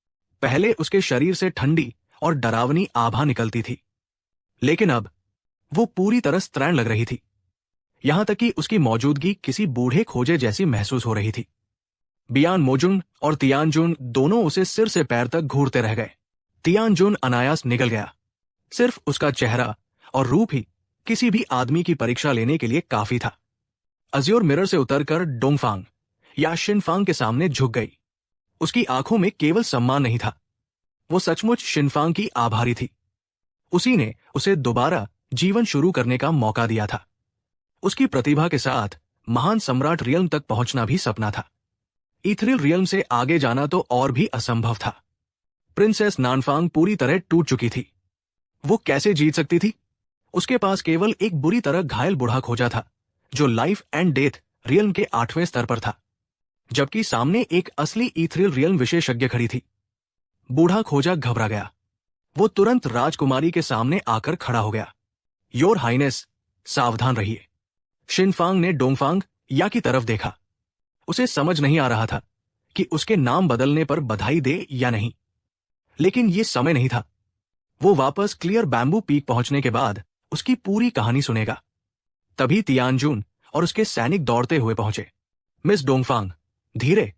Speaker 1: पहले उसके शरीर से ठंडी और डरावनी आभा निकलती थी, लेकिन अब वो पूरी तरह स्त्रैण लग रही थी। यहां तक कि उसकी मौजूदगी किसी बूढ़े खोजे जैसी महसूस हो रही थी। बियान मोजुन और तियानजुन दोनों उसे सिर से पैर तक घूरते रह गए। तियानजुन अनायास निकल गया। सिर्फ उसका चेहरा और रूप ही किसी भी आदमी की परीक्षा लेने के लिए काफी था। अज्योर मिरर से उतरकर डोंगफांग या शिनफांग के सामने झुक गई। उसकी आंखों में केवल सम्मान नहीं था, वो सचमुच शिनफांग की आभारी थी। उसी ने उसे दोबारा जीवन शुरू करने का मौका दिया था। उसकी प्रतिभा के साथ महान सम्राट रियल्म तक पहुंचना भी सपना था। इथरिल रियल्म से आगे जाना तो और भी असंभव था। प्रिंसेस नानफांग पूरी तरह टूट चुकी थी। वो कैसे जीत सकती थी? उसके पास केवल एक बुरी तरह घायल बूढ़ा खोजा था जो लाइफ एंड डेथ रियल्म के 8वें स्तर पर था, जबकि सामने एक असली इथरिल रियल्म विशेषज्ञ खड़ी थी। बूढ़ा खोजा घबरा गया। वो तुरंत राजकुमारी के सामने आकर खड़ा हो गया। योर हाइनेस, सावधान रहिए। शिनफांग ने डोंगफांग या की तरफ देखा। उसे समझ नहीं आ रहा था कि उसके नाम बदलने पर बधाई दे या नहीं, लेकिन यह समय नहीं था। वो वापस क्लियर बैम्बू पीक पहुंचने के बाद उसकी पूरी कहानी सुनेगा। तभी तियानजुन और उसके सैनिक दौड़ते हुए पहुंचे। मिस डोंगफांग, धीरे।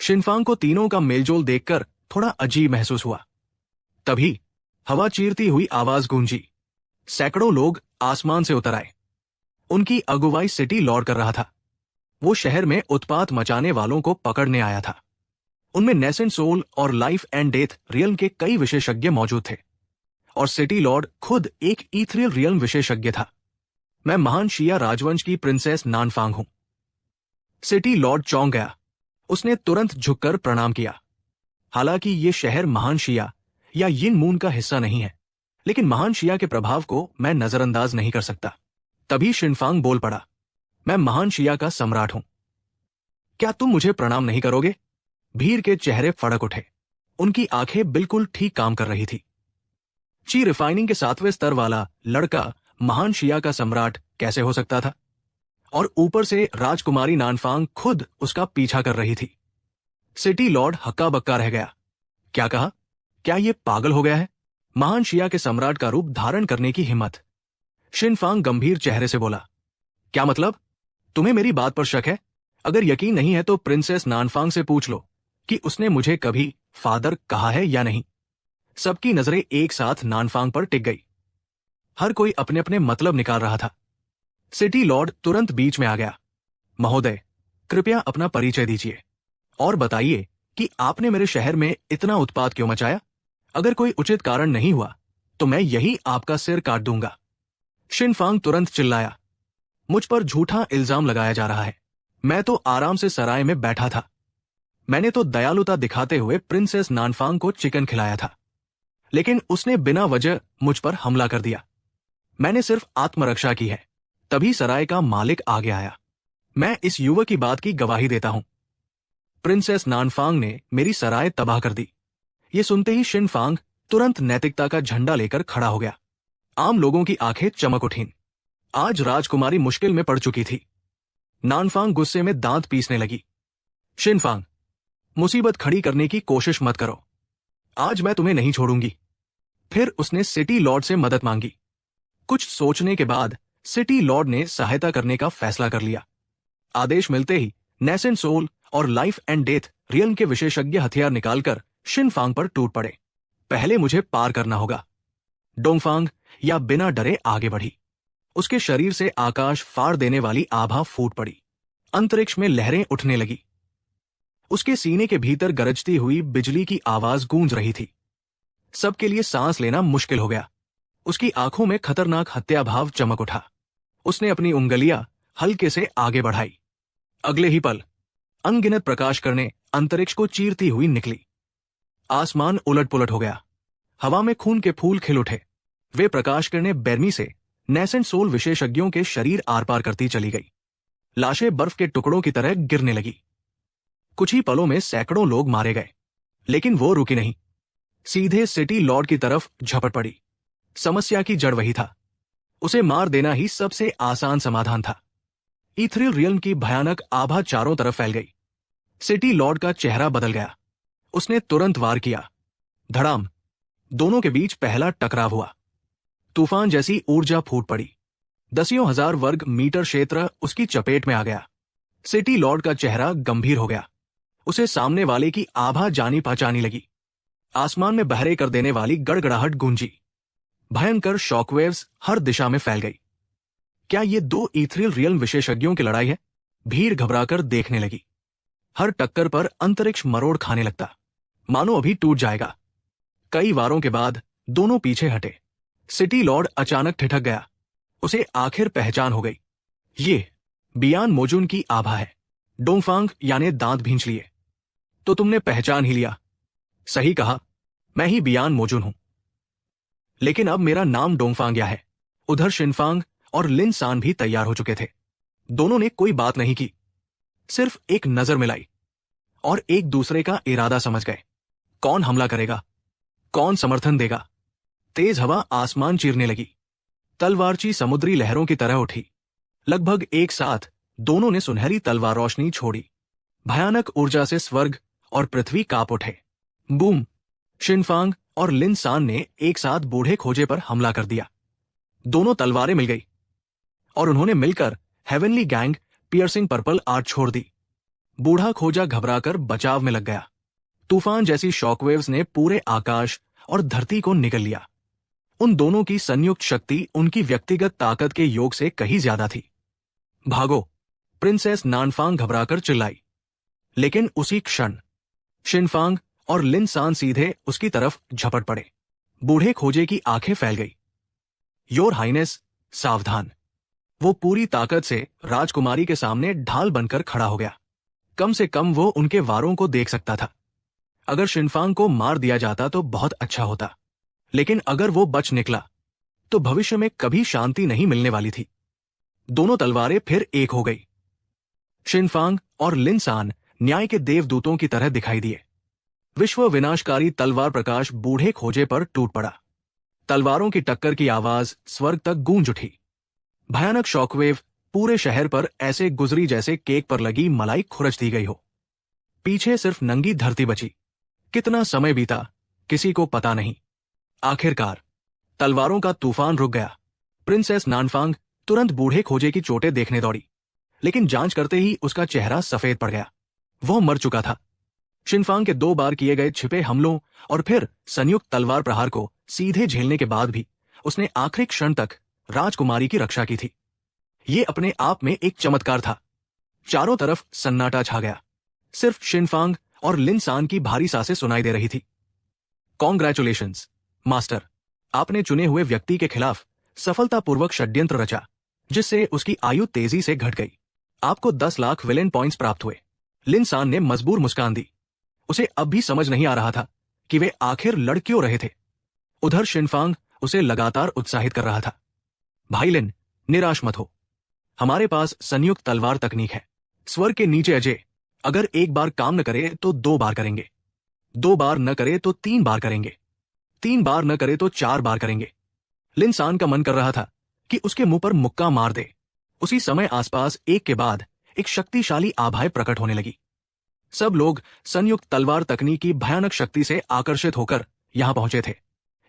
Speaker 1: शिनफांग को तीनों का मेलजोल देखकर थोड़ा अजीब महसूस हुआ। तभी हवा चीरती हुई आवाज गूंजी। सैकड़ों लोग आसमान से उतर आए। उनकी अगुवाई सिटी लॉर्ड कर रहा था। वो शहर में उत्पात मचाने वालों को पकड़ने आया था। उनमें नेसेंट सोल और लाइफ एंड डेथ रियल्म के कई विशेषज्ञ मौजूद थे, और सिटी लॉर्ड खुद एक इथरिल रियल्म विशेषज्ञ था। मैं महान शिया राजवंश की प्रिंसेस नानफांग हूं। सिटी लॉर्ड चौंक गया। उसने तुरंत झुककर प्रणाम किया। हालांकि ये शहर महान शिया या यिन मून का हिस्सा नहीं है, लेकिन महान शिया के प्रभाव को मैं नजरअंदाज नहीं कर सकता। तभी शिनफांग बोल पड़ा, मैं महान शिया का सम्राट हूं। क्या तुम मुझे प्रणाम नहीं करोगे? भीड़ के चेहरे फड़क उठे। उनकी आंखें बिल्कुल ठीक काम कर रही थी। ची रिफाइनिंग के 7वें स्तर वाला लड़का महान शिया का सम्राट कैसे हो सकता था? और ऊपर से राजकुमारी नानफांग खुद उसका पीछा कर रही थी। सिटी लॉर्ड हक्का बक्का रह गया। क्या कहा? क्या ये पागल हो गया है? महान शिया के सम्राट का रूप धारण करने की हिम्मत। शिनफांग गंभीर चेहरे से बोला, क्या मतलब? तुम्हें मेरी बात पर शक है? अगर यकीन नहीं है तो प्रिंसेस नानफांग से पूछ लो कि उसने मुझे कभी फादर कहा है या नहीं। सबकी नजरें एक साथ नानफांग पर टिक गई। हर कोई अपने अपने मतलब निकाल रहा था। सिटी लॉर्ड तुरंत बीच में आ गया। महोदय, कृपया अपना परिचय दीजिए और बताइए कि आपने मेरे शहर में इतना उत्पात क्यों मचाया? अगर कोई उचित कारण नहीं हुआ तो मैं यही आपका सिर काट दूंगा। शिनफांग तुरंत चिल्लाया, मुझ पर झूठा इल्जाम लगाया जा रहा है। मैं तो आराम से सराय में बैठा था। मैंने तो दयालुता दिखाते हुए प्रिंसेस नानफांग को चिकन खिलाया था, लेकिन उसने बिना वजह मुझ पर हमला कर दिया। मैंने सिर्फ आत्मरक्षा की है। तभी सराय का मालिक आगे आया। मैं इस युवक की बात की गवाही देता हूं। प्रिंसेस नानफांग ने मेरी सराय तबाह कर दी। ये सुनते ही शिनफांग तुरंत नैतिकता का झंडा लेकर खड़ा हो गया। आम लोगों की आंखें चमक उठीं। आज राजकुमारी मुश्किल में पड़ चुकी थी। नानफांग गुस्से में दांत पीसने लगी। शिनफांग, मुसीबत खड़ी करने की कोशिश मत करो। आज मैं तुम्हें नहीं छोड़ूंगी। फिर उसने सिटी लॉर्ड से मदद मांगी। कुछ सोचने के बाद सिटी लॉर्ड ने सहायता करने का फैसला कर लिया। आदेश मिलते ही नेसेंट सोल और लाइफ एंड डेथ रियल्म के विशेषज्ञ हथियार निकालकर शिनफांग पर टूट पड़े। पहले मुझे पार करना होगा। डोंगफांग या बिना डरे आगे बढ़ी। उसके शरीर से आकाश फाड़ देने वाली आभा फूट पड़ी। अंतरिक्ष में लहरें उठने लगी। उसके सीने के भीतर गरजती हुई बिजली की आवाज गूंज रही थी। सबके लिए सांस लेना मुश्किल हो गया। उसकी आंखों में खतरनाक हत्या भाव चमक उठा। उसने अपनी उंगलियां हल्के से आगे बढ़ाई। अगले ही पल अनगिनत प्रकाश करने अंतरिक्ष को चीरती हुई निकली। आसमान उलट पुलट हो गया। हवा में खून के फूल खिल उठे। वे प्रकाश किरणें बेरमी से नेसेंट सोल विशेषज्ञों के शरीर आर पार करती चली गई। लाशें बर्फ के टुकड़ों की तरह गिरने लगी। कुछ ही पलों में सैकड़ों लोग मारे गए, लेकिन वो रुकी नहीं। सीधे सिटी लॉर्ड की तरफ झपट पड़ी। समस्या की जड़ वही था। उसे मार देना ही सबसे आसान समाधान था। इथरिल रियल्म की भयानक आभा चारों तरफ फैल गई। सिटी लॉर्ड का चेहरा बदल गया। उसने तुरंत वार किया। धड़ाम। दोनों के बीच पहला टकराव हुआ। तूफान जैसी ऊर्जा फूट पड़ी। दसियों हजार वर्ग मीटर क्षेत्र उसकी चपेट में आ गया। सिटी लॉर्ड का चेहरा गंभीर हो गया। उसे सामने वाले की आभा जानी पहचानी लगी। आसमान में बहरे कर देने वाली गड़गड़ाहट गूंजी। भयंकर शॉकवेव्स हर दिशा में फैल गई। क्या ये दो इथरियल रियल्म विशेषज्ञों की लड़ाई है? भीड़ घबराकर देखने लगी। हर टक्कर पर अंतरिक्ष मरोड़ खाने लगता, मानो अभी टूट जाएगा। कई वारों के बाद दोनों पीछे हटे। सिटी लॉर्ड अचानक ठिठक गया। उसे आखिर पहचान हो गई। ये बियान मोजुन की आभा है। डोंगफांग यानी दांत भींच लिए। तो तुमने पहचान ही लिया। सही कहा, मैं ही बियान मोजुन हूं। लेकिन अब मेरा नाम डोंगफांग है। उधर शिनफांग और लिन सान भी तैयार हो चुके थे। दोनों ने कोई बात नहीं की, सिर्फ एक नजर मिलाई और एक दूसरे का इरादा समझ गए। कौन हमला करेगा, कौन समर्थन देगा? तेज हवा आसमान चीरने लगी। तलवारची समुद्री लहरों की तरह उठी। लगभग एक साथ दोनों ने सुनहरी तलवार रोशनी छोड़ी। भयानक ऊर्जा से स्वर्ग और पृथ्वी कांप उठे। बूम! शिनफांग और लिन सान ने एक साथ बूढ़े खोजे पर हमला कर दिया। दोनों तलवारें मिल गई और उन्होंने मिलकर heavenly gang piercing purple art छोड़ दी। बूढ़ा खोजा घबराकर बचाव में लग गया। तूफान जैसी शॉकवेव्स ने पूरे आकाश और धरती को निगल लिया। उन दोनों की संयुक्त शक्ति उनकी व्यक्तिगत ताकत के योग से कहीं ज्यादा थी। भागो! प्रिंसेस नानफांग घबराकर चिल्लाई। लेकिन उसी क्षण शिनफांग और लिन सान सीधे उसकी तरफ झपट पड़े। बूढ़े खोजे की आंखें फैल गई। योर हाइनेस, सावधान! वो पूरी ताकत से राजकुमारी के सामने ढाल बनकर खड़ा हो गया। कम से कम वो उनके वारों को देख सकता था। अगर शिनफांग को मार दिया जाता तो बहुत अच्छा होता, लेकिन अगर वो बच निकला तो भविष्य में कभी शांति नहीं मिलने वाली थी। दोनों तलवारें फिर एक हो गई। शिनफांग और लिन सान न्याय के देवदूतों की तरह दिखाई दिए। विश्व विनाशकारी तलवार प्रकाश बूढ़े खोजे पर टूट पड़ा। तलवारों की टक्कर की आवाज स्वर्ग तक गूंज उठी। भयानक शॉकवेव पूरे शहर पर ऐसे गुजरी जैसे केक पर लगी मलाई खुरच दी गई हो। पीछे सिर्फ नंगी धरती बची। कितना समय बीता, किसी को पता नहीं। आखिरकार तलवारों का तूफान रुक गया। प्रिंसेस नानफांग तुरंत बूढ़े खोजे की चोटें देखने दौड़ी, लेकिन जांच करते ही उसका चेहरा सफेद पड़ गया। वह मर चुका था। शिनफांग के 2 बार किए गए छिपे हमलों और फिर संयुक्त तलवार प्रहार को सीधे झेलने के बाद भी उसने आखिरी क्षण तक राजकुमारी की रक्षा की थी। ये अपने आप में एक चमत्कार था। चारों तरफ सन्नाटा छा गया। सिर्फ शिनफांग और लिन सान की भारी सांसें सुनाई दे रही थी। Congratulations, master! आपने चुने हुए व्यक्ति के खिलाफ सफलतापूर्वक षड्यंत्र रचा, जिससे उसकी आयु तेजी से घट गई। आपको 10 लाख विलेन पॉइंट्स प्राप्त हुए। लिन सान ने मजबूर मुस्कान दी। उसे अब भी समझ नहीं आ रहा था कि वे आखिर लड़ क्यों रहे थे। उधर शिनफांग उसे लगातार उत्साहित कर रहा था। भाई लिन, निराश मत हो। हमारे पास संयुक्त तलवार तकनीक है। स्वर्ग के नीचे अजय अगर एक बार काम न करे तो 2 बार करेंगे। 2 बार न करे तो 3 बार करेंगे। 3 बार न करे तो 4 बार करेंगे। लिन सान का मन कर रहा था कि उसके मुंह पर मुक्का मार दे। उसी समय आसपास एक के बाद एक शक्तिशाली आभाएं प्रकट होने लगी। सब लोग संयुक्त तलवार तकनीक की भयानक शक्ति से आकर्षित होकर यहां पहुंचे थे।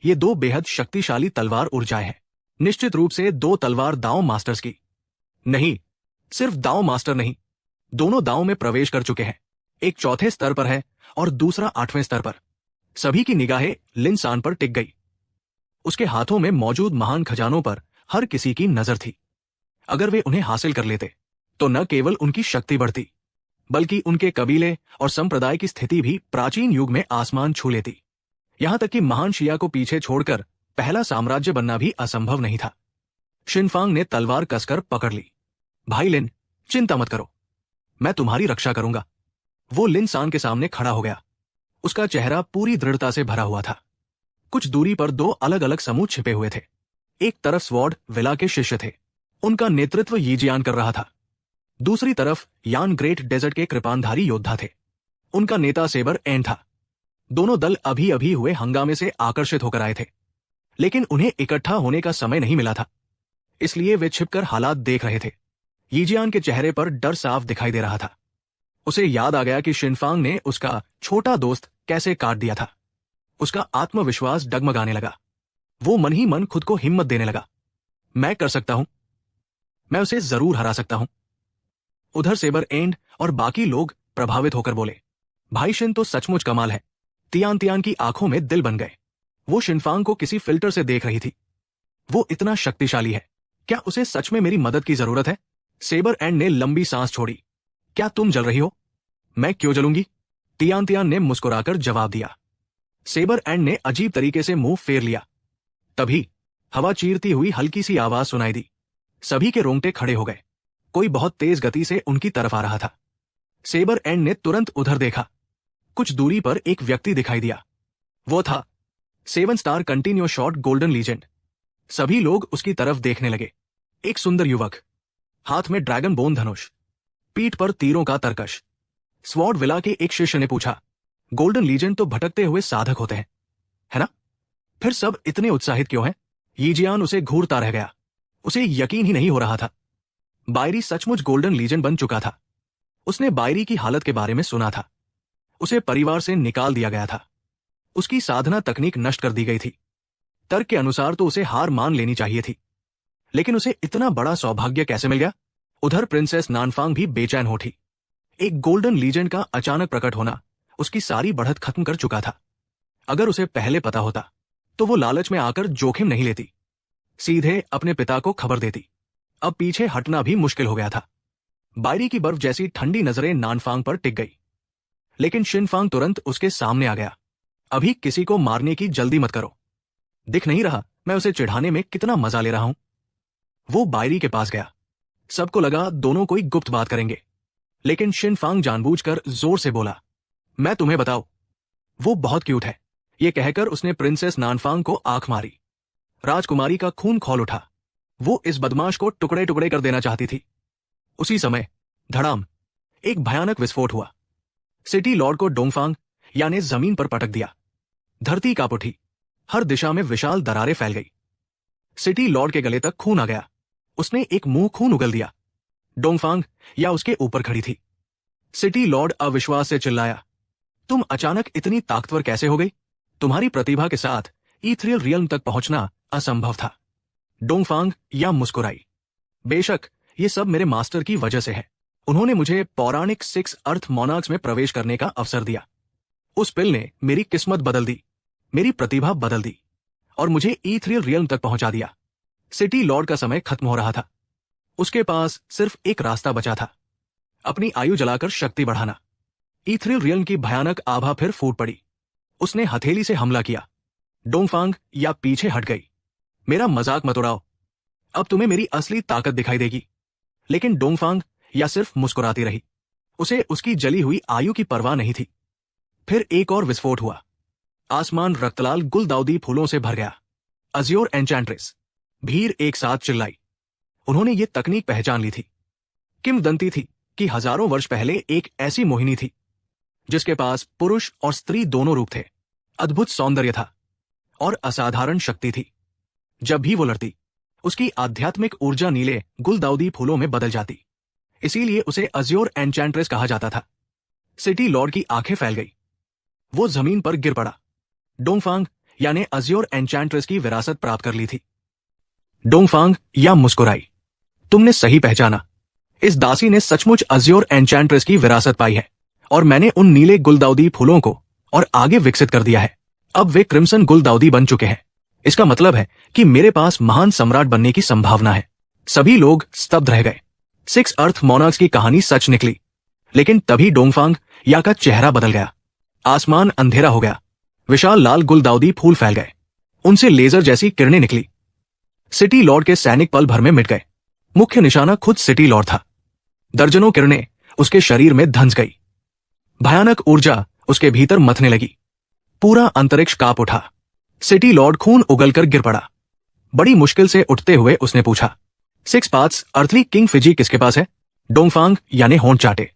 Speaker 1: ये 2 बेहद शक्तिशाली तलवार ऊर्जाएं हैं। निश्चित रूप से 2 तलवार दांव मास्टर्स की। नहीं, सिर्फ दांव मास्टर नहीं, दोनों दांव में प्रवेश कर चुके हैं। एक 4थे स्तर पर है और दूसरा 8वें स्तर पर। सभी की निगाहें लिन सान पर टिक गई। उसके हाथों में मौजूद महान खजानों पर हर किसी की नजर थी। अगर वे उन्हें हासिल कर लेते तो न केवल उनकी शक्ति बढ़ती, बल्कि उनके कबीले और संप्रदाय की स्थिति भी प्राचीन युग में आसमान छू लेती। यहां तक कि महान शिया को पीछे छोड़कर पहला साम्राज्य बनना भी असंभव नहीं था। शिनफांग ने तलवार कसकर पकड़ ली। भाई लिन, चिंता मत करो, मैं तुम्हारी रक्षा करूंगा। वो लिन सान के सामने खड़ा हो गया। उसका चेहरा पूरी दृढ़ता से भरा हुआ था। कुछ दूरी पर 2 अलग अलग समूह छिपे हुए थे। एक तरफ स्वॉर्ड विला के शिष्य थे, उनका नेतृत्व यीजियान कर रहा था। दूसरी तरफ यान ग्रेट डेजर्ट के कृपानधारी योद्धा थे, उनका नेता सेबर एंड था। दोनों दल अभी अभी हुए हंगामे से आकर्षित होकर आए थे, लेकिन उन्हें इकट्ठा होने का समय नहीं मिला था, इसलिए वे छिपकर हालात देख रहे थे। यीजियान के चेहरे पर डर साफ दिखाई दे रहा था। उसे याद आ गया कि शिनफांग ने उसका छोटा दोस्त कैसे काट दिया था। उसका आत्मविश्वास डगमगाने लगा। वो मन ही मन खुद को हिम्मत देने लगा। मैं कर सकता हूं, मैं उसे जरूर हरा सकता हूं। उधर सेबर एंड और बाकी लोग प्रभावित होकर बोले, भाई शिन तो सचमुच कमाल है। तियान तियान की आंखों में दिल बन गए। वो शिनफांग को किसी फिल्टर से देख रही थी। वो इतना शक्तिशाली है, क्या उसे सच में मेरी मदद की जरूरत है? सेबर एंड ने लंबी सांस छोड़ी। क्या तुम जल रही हो? मैं क्यों जलूंगी? तियान तियान ने मुस्कुराकर जवाब दिया। सेबर एंड ने अजीब तरीके से मुंह फेर लिया। तभी हवा चीरती हुई हल्की सी आवाज सुनाई दी। सभी के रोंगटे खड़े हो गए। कोई बहुत तेज गति से उनकी तरफ आ रहा था। सेबर एंड ने तुरंत उधर देखा। कुछ दूरी पर एक व्यक्ति दिखाई दिया। वो था 7 star continue shot golden legend. सभी लोग उसकी तरफ देखने लगे। एक सुंदर युवक, हाथ में ड्रैगन बोन धनुष, पीठ पर तीरों का तरकश। स्वॉर्ड विला के एक शिष्य ने पूछा, गोल्डन लीजेंड तो भटकते हुए साधक होते हैं, है ना? फिर सब इतने उत्साहित क्यों हैं? यीजियान उसे घूरता रह गया। उसे यकीन ही नहीं हो रहा था। बायरी सचमुच गोल्डन लीजेंड बन चुका था। उसने बायरी की हालत के बारे में सुना था। उसे परिवार से निकाल दिया गया था। उसकी साधना तकनीक नष्ट कर दी गई थी। तर्क के अनुसार तो उसे हार मान लेनी चाहिए थी, लेकिन उसे इतना बड़ा सौभाग्य कैसे मिल गया? उधर प्रिंसेस नानफांग भी बेचैन उठी। एक गोल्डन लीजेंड का अचानक प्रकट होना उसकी सारी बढ़त खत्म कर चुका था। अगर उसे पहले पता होता तो वो लालच में आकर जोखिम नहीं लेती, सीधे अपने पिता को खबर देती। अब पीछे हटना भी मुश्किल हो गया था। बायरी की बर्फ जैसी ठंडी नजरें नानफांग पर टिक गई, लेकिन शिनफांग तुरंत उसके सामने आ गया। अभी किसी को मारने की जल्दी मत करो। दिख नहीं रहा मैं उसे चिढ़ाने में कितना मजा ले रहा हूं? वो बायरी के पास गया। सबको लगा दोनों कोई गुप्त बात करेंगे, लेकिन शिनफांग जानबूझकर जोर से बोला, मैं तुम्हें बताऊं, वो बहुत क्यूट है। ये कहकर उसने प्रिंसेस नानफांग को आंख मारी। राजकुमारी का खून खौल उठा। वो इस बदमाश को टुकड़े टुकड़े कर देना चाहती थी। उसी समय धड़ाम, एक भयानक विस्फोट हुआ। सिटी लॉर्ड को डोंगफांग यानी जमीन पर पटक दिया। धरती कांप उठी। हर दिशा में विशाल दरारें फैल गई। सिटी लॉर्ड के गले तक खून आ गया। उसने एक मुंह खून उगल दिया। डोंगफांग या उसके ऊपर खड़ी थी। सिटी लॉर्ड अविश्वास से चिल्लाया, तुम अचानक इतनी ताकतवर कैसे हो गई? तुम्हारी प्रतिभा के साथ ईथरियल रियल्म तक पहुंचना असंभव था। डोंगफांग या मुस्कुराई, बेशक ये सब मेरे मास्टर की वजह से है। उन्होंने मुझे पौराणिक 6 अर्थ मोनार्क्स में प्रवेश करने का अवसर दिया। उस पिल ने मेरी किस्मत बदल दी, मेरी प्रतिभा बदल दी और मुझे ईथरियल रियल्म तक पहुंचा दिया। सिटी लॉर्ड का समय खत्म हो रहा था। उसके पास सिर्फ एक रास्ता बचा था, अपनी आयु जलाकर शक्ति बढ़ाना। ईथरियल रियल्म की भयानक आभा फिर फूट पड़ी। उसने हथेली से हमला किया। डोंगफांग या पीछे हट गई। मेरा मजाक मत उड़ाओ, अब तुम्हें मेरी असली ताकत दिखाई देगी। लेकिन डोंगफांग या सिर्फ मुस्कुराती रही। उसे उसकी जली हुई आयु की परवाह नहीं थी। फिर एक और विस्फोट हुआ। आसमान रक्तलाल गुलदाउदी फूलों से भर गया। अज़्योर एन्चेंट्रेस, भीड़ एक साथ चिल्लाई। उन्होंने ये तकनीक पहचान ली थी। किंवदंती थी कि हजारों वर्ष पहले एक ऐसी मोहिनी थी जिसके पास पुरुष और स्त्री दोनों रूप थे। अद्भुत सौंदर्य था और असाधारण शक्ति थी। जब भी वो लड़ती, उसकी आध्यात्मिक ऊर्जा नीले गुलदाउदी फूलों में बदल जाती। इसीलिए उसे अज़्योर एन्चेंट्रेस कहा जाता था। सिटी लॉर्ड की आंखें फैल गई। वो जमीन पर गिर पड़ा। डोंगफांग यानी अज़्योर एन्चेंट्रेस की विरासत प्राप्त कर ली थी। डोंगफांग या मुस्कुराई, तुमने सही पहचाना। इस दासी ने सचमुच अज़्योर एन्चेंट्रेस की विरासत पाई है और मैंने उन नीले गुलदाउदी फूलों को और आगे विकसित कर दिया है। अब वे क्रिम्सन गुलदाउदी बन चुके हैं। इसका मतलब है कि मेरे पास महान सम्राट बनने की संभावना है। सभी लोग स्तब्ध रह गए। 6 अर्थ मोनार्क्स की कहानी सच निकली। लेकिन तभी डोंगफांग या का चेहरा बदल गया। आसमान अंधेरा हो गया। विशाल लाल गुलदाउदी फूल फैल गए। उनसे लेजर जैसी किरणें निकली। सिटी लॉर्ड के सैनिक पल भर में मिट गए। मुख्य निशाना खुद सिटी लॉर्ड था। दर्जनों किरणें उसके शरीर में धंस गई। भयानक ऊर्जा उसके भीतर मथने लगी। पूरा अंतरिक्ष कांप उठा। सिटी लॉर्ड खून उगलकर गिर पड़ा। बड़ी मुश्किल से उठते हुए उसने पूछा, 6 पार्ट्स अर्थली किंग फिजी किसके पास है? डोंगफांग यानी होंठ चाटे,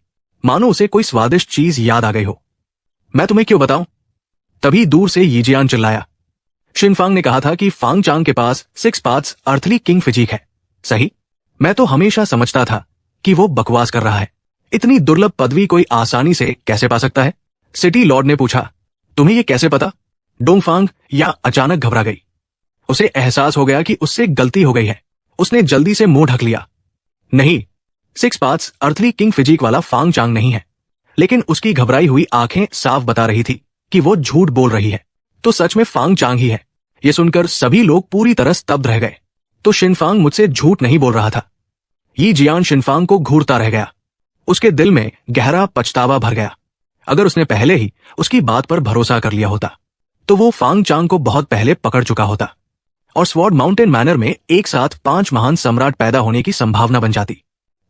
Speaker 1: मानो उसे कोई स्वादिष्ट चीज याद आ गई हो। मैं तुम्हें क्यों बताऊं? तभी दूर से यीजियान चिल्लाया। शिनफांग ने कहा था कि फांग चांग के पास 6 पार्ट्स अर्थली किंग फिजीक है। सही? मैं तो हमेशा समझता था कि वो बकवास कर रहा है। इतनी दुर्लभ पदवी कोई आसानी से कैसे पा सकता है? सिटी लॉर्ड ने पूछा, तुम्हें ये कैसे पता? डोंगफांग या अचानक घबरा गई। उसे एहसास हो गया कि उससे गलती हो गई है। उसने जल्दी से मुंह ढक लिया। नहीं, 6 पार्ट्स अर्थली किंग फिजीक वाला फांग चांग नहीं है। लेकिन उसकी घबराई हुई आंखें साफ बता रही थी कि वो झूठ बोल रही है। तो सच में फांग चांग ही है। ये सुनकर सभी लोग पूरी तरह स्तब्ध रह गए। तो शिनफांग मुझसे झूठ नहीं बोल रहा था। यी जियान शिनफांग को घूरता रह गया। उसके दिल में गहरा पछतावा भर गया। अगर उसने पहले ही उसकी बात पर भरोसा कर लिया होता तो वो फांग चांग को बहुत पहले पकड़ चुका होता और स्वॉर्ड माउंटेन मैनर में एक साथ 5 महान सम्राट पैदा होने की संभावना बन जाती।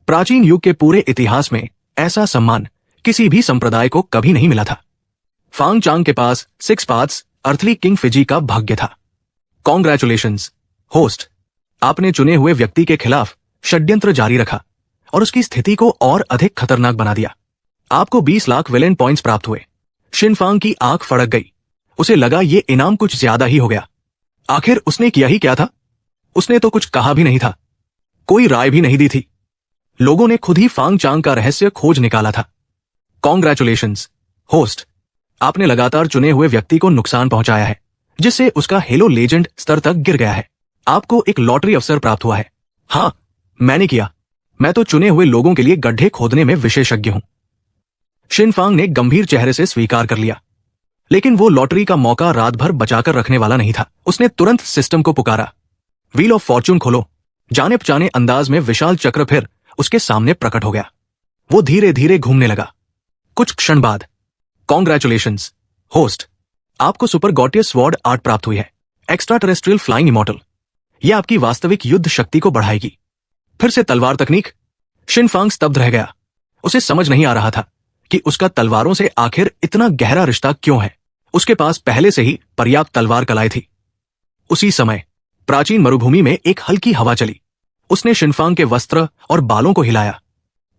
Speaker 1: प्राचीन युग के पूरे इतिहास में ऐसा सम्मान किसी भी संप्रदाय को कभी नहीं मिला था। फांग चांग के पास 6 पाथ्स अर्थली किंग फिजी का भाग्य था। कॉन्ग्रेचुलेशंस होस्ट, आपने चुने हुए व्यक्ति के खिलाफ षड्यंत्र जारी रखा और उसकी स्थिति को और अधिक खतरनाक बना दिया। आपको 20 लाख विलेन पॉइंट्स प्राप्त हुए। शिनफांग की आंख फड़क गई। उसे लगा ये इनाम कुछ ज्यादा ही हो गया। आखिर उसने किया ही क्या था? उसने तो कुछ कहा भी नहीं था, कोई राय भी नहीं दी थी। लोगों ने खुद ही फांग चांग का रहस्य खोज निकाला था। कॉन्ग्रेचुलेशंस होस्ट, आपने लगातार चुने हुए व्यक्ति को नुकसान पहुंचाया है जिससे उसका हेलो लेजेंड स्तर तक गिर गया है। आपको एक लॉटरी अवसर प्राप्त हुआ है। हाँ, मैंने किया। मैं तो चुने हुए लोगों के लिए गड्ढे खोदने में विशेषज्ञ हूं। शिनफांग ने गंभीर चेहरे से स्वीकार कर लिया। लेकिन वो लॉटरी का मौका रात भर बचाकर रखने वाला नहीं था। उसने तुरंत सिस्टम को पुकारा। व्हील ऑफ फॉर्चून खोलो। जाने पहचाने अंदाज में विशाल चक्र फिर उसके सामने प्रकट हो गया। वो धीरे धीरे घूमने लगा। कुछ क्षण बाद, कॉन्ग्रेचुलेशंस होस्ट, आपको सुपर गॉटियस स्वॉर्ड आर्ट प्राप्त हुई है। Extra terrestrial flying immortal. यह आपकी वास्तविक युद्ध शक्ति को बढ़ाएगी। फिर से तलवार तकनीक। शिनफांग स्तब्ध रह गया। उसे समझ नहीं आ रहा था कि उसका तलवारों से आखिर इतना गहरा रिश्ता क्यों है। उसके पास पहले से ही पर्याप्त तलवार कलाएं थी। उसी समय प्राचीन मरुभूमि में एक हल्की हवा चली। उसने शिनफांग के वस्त्र और बालों को हिलाया।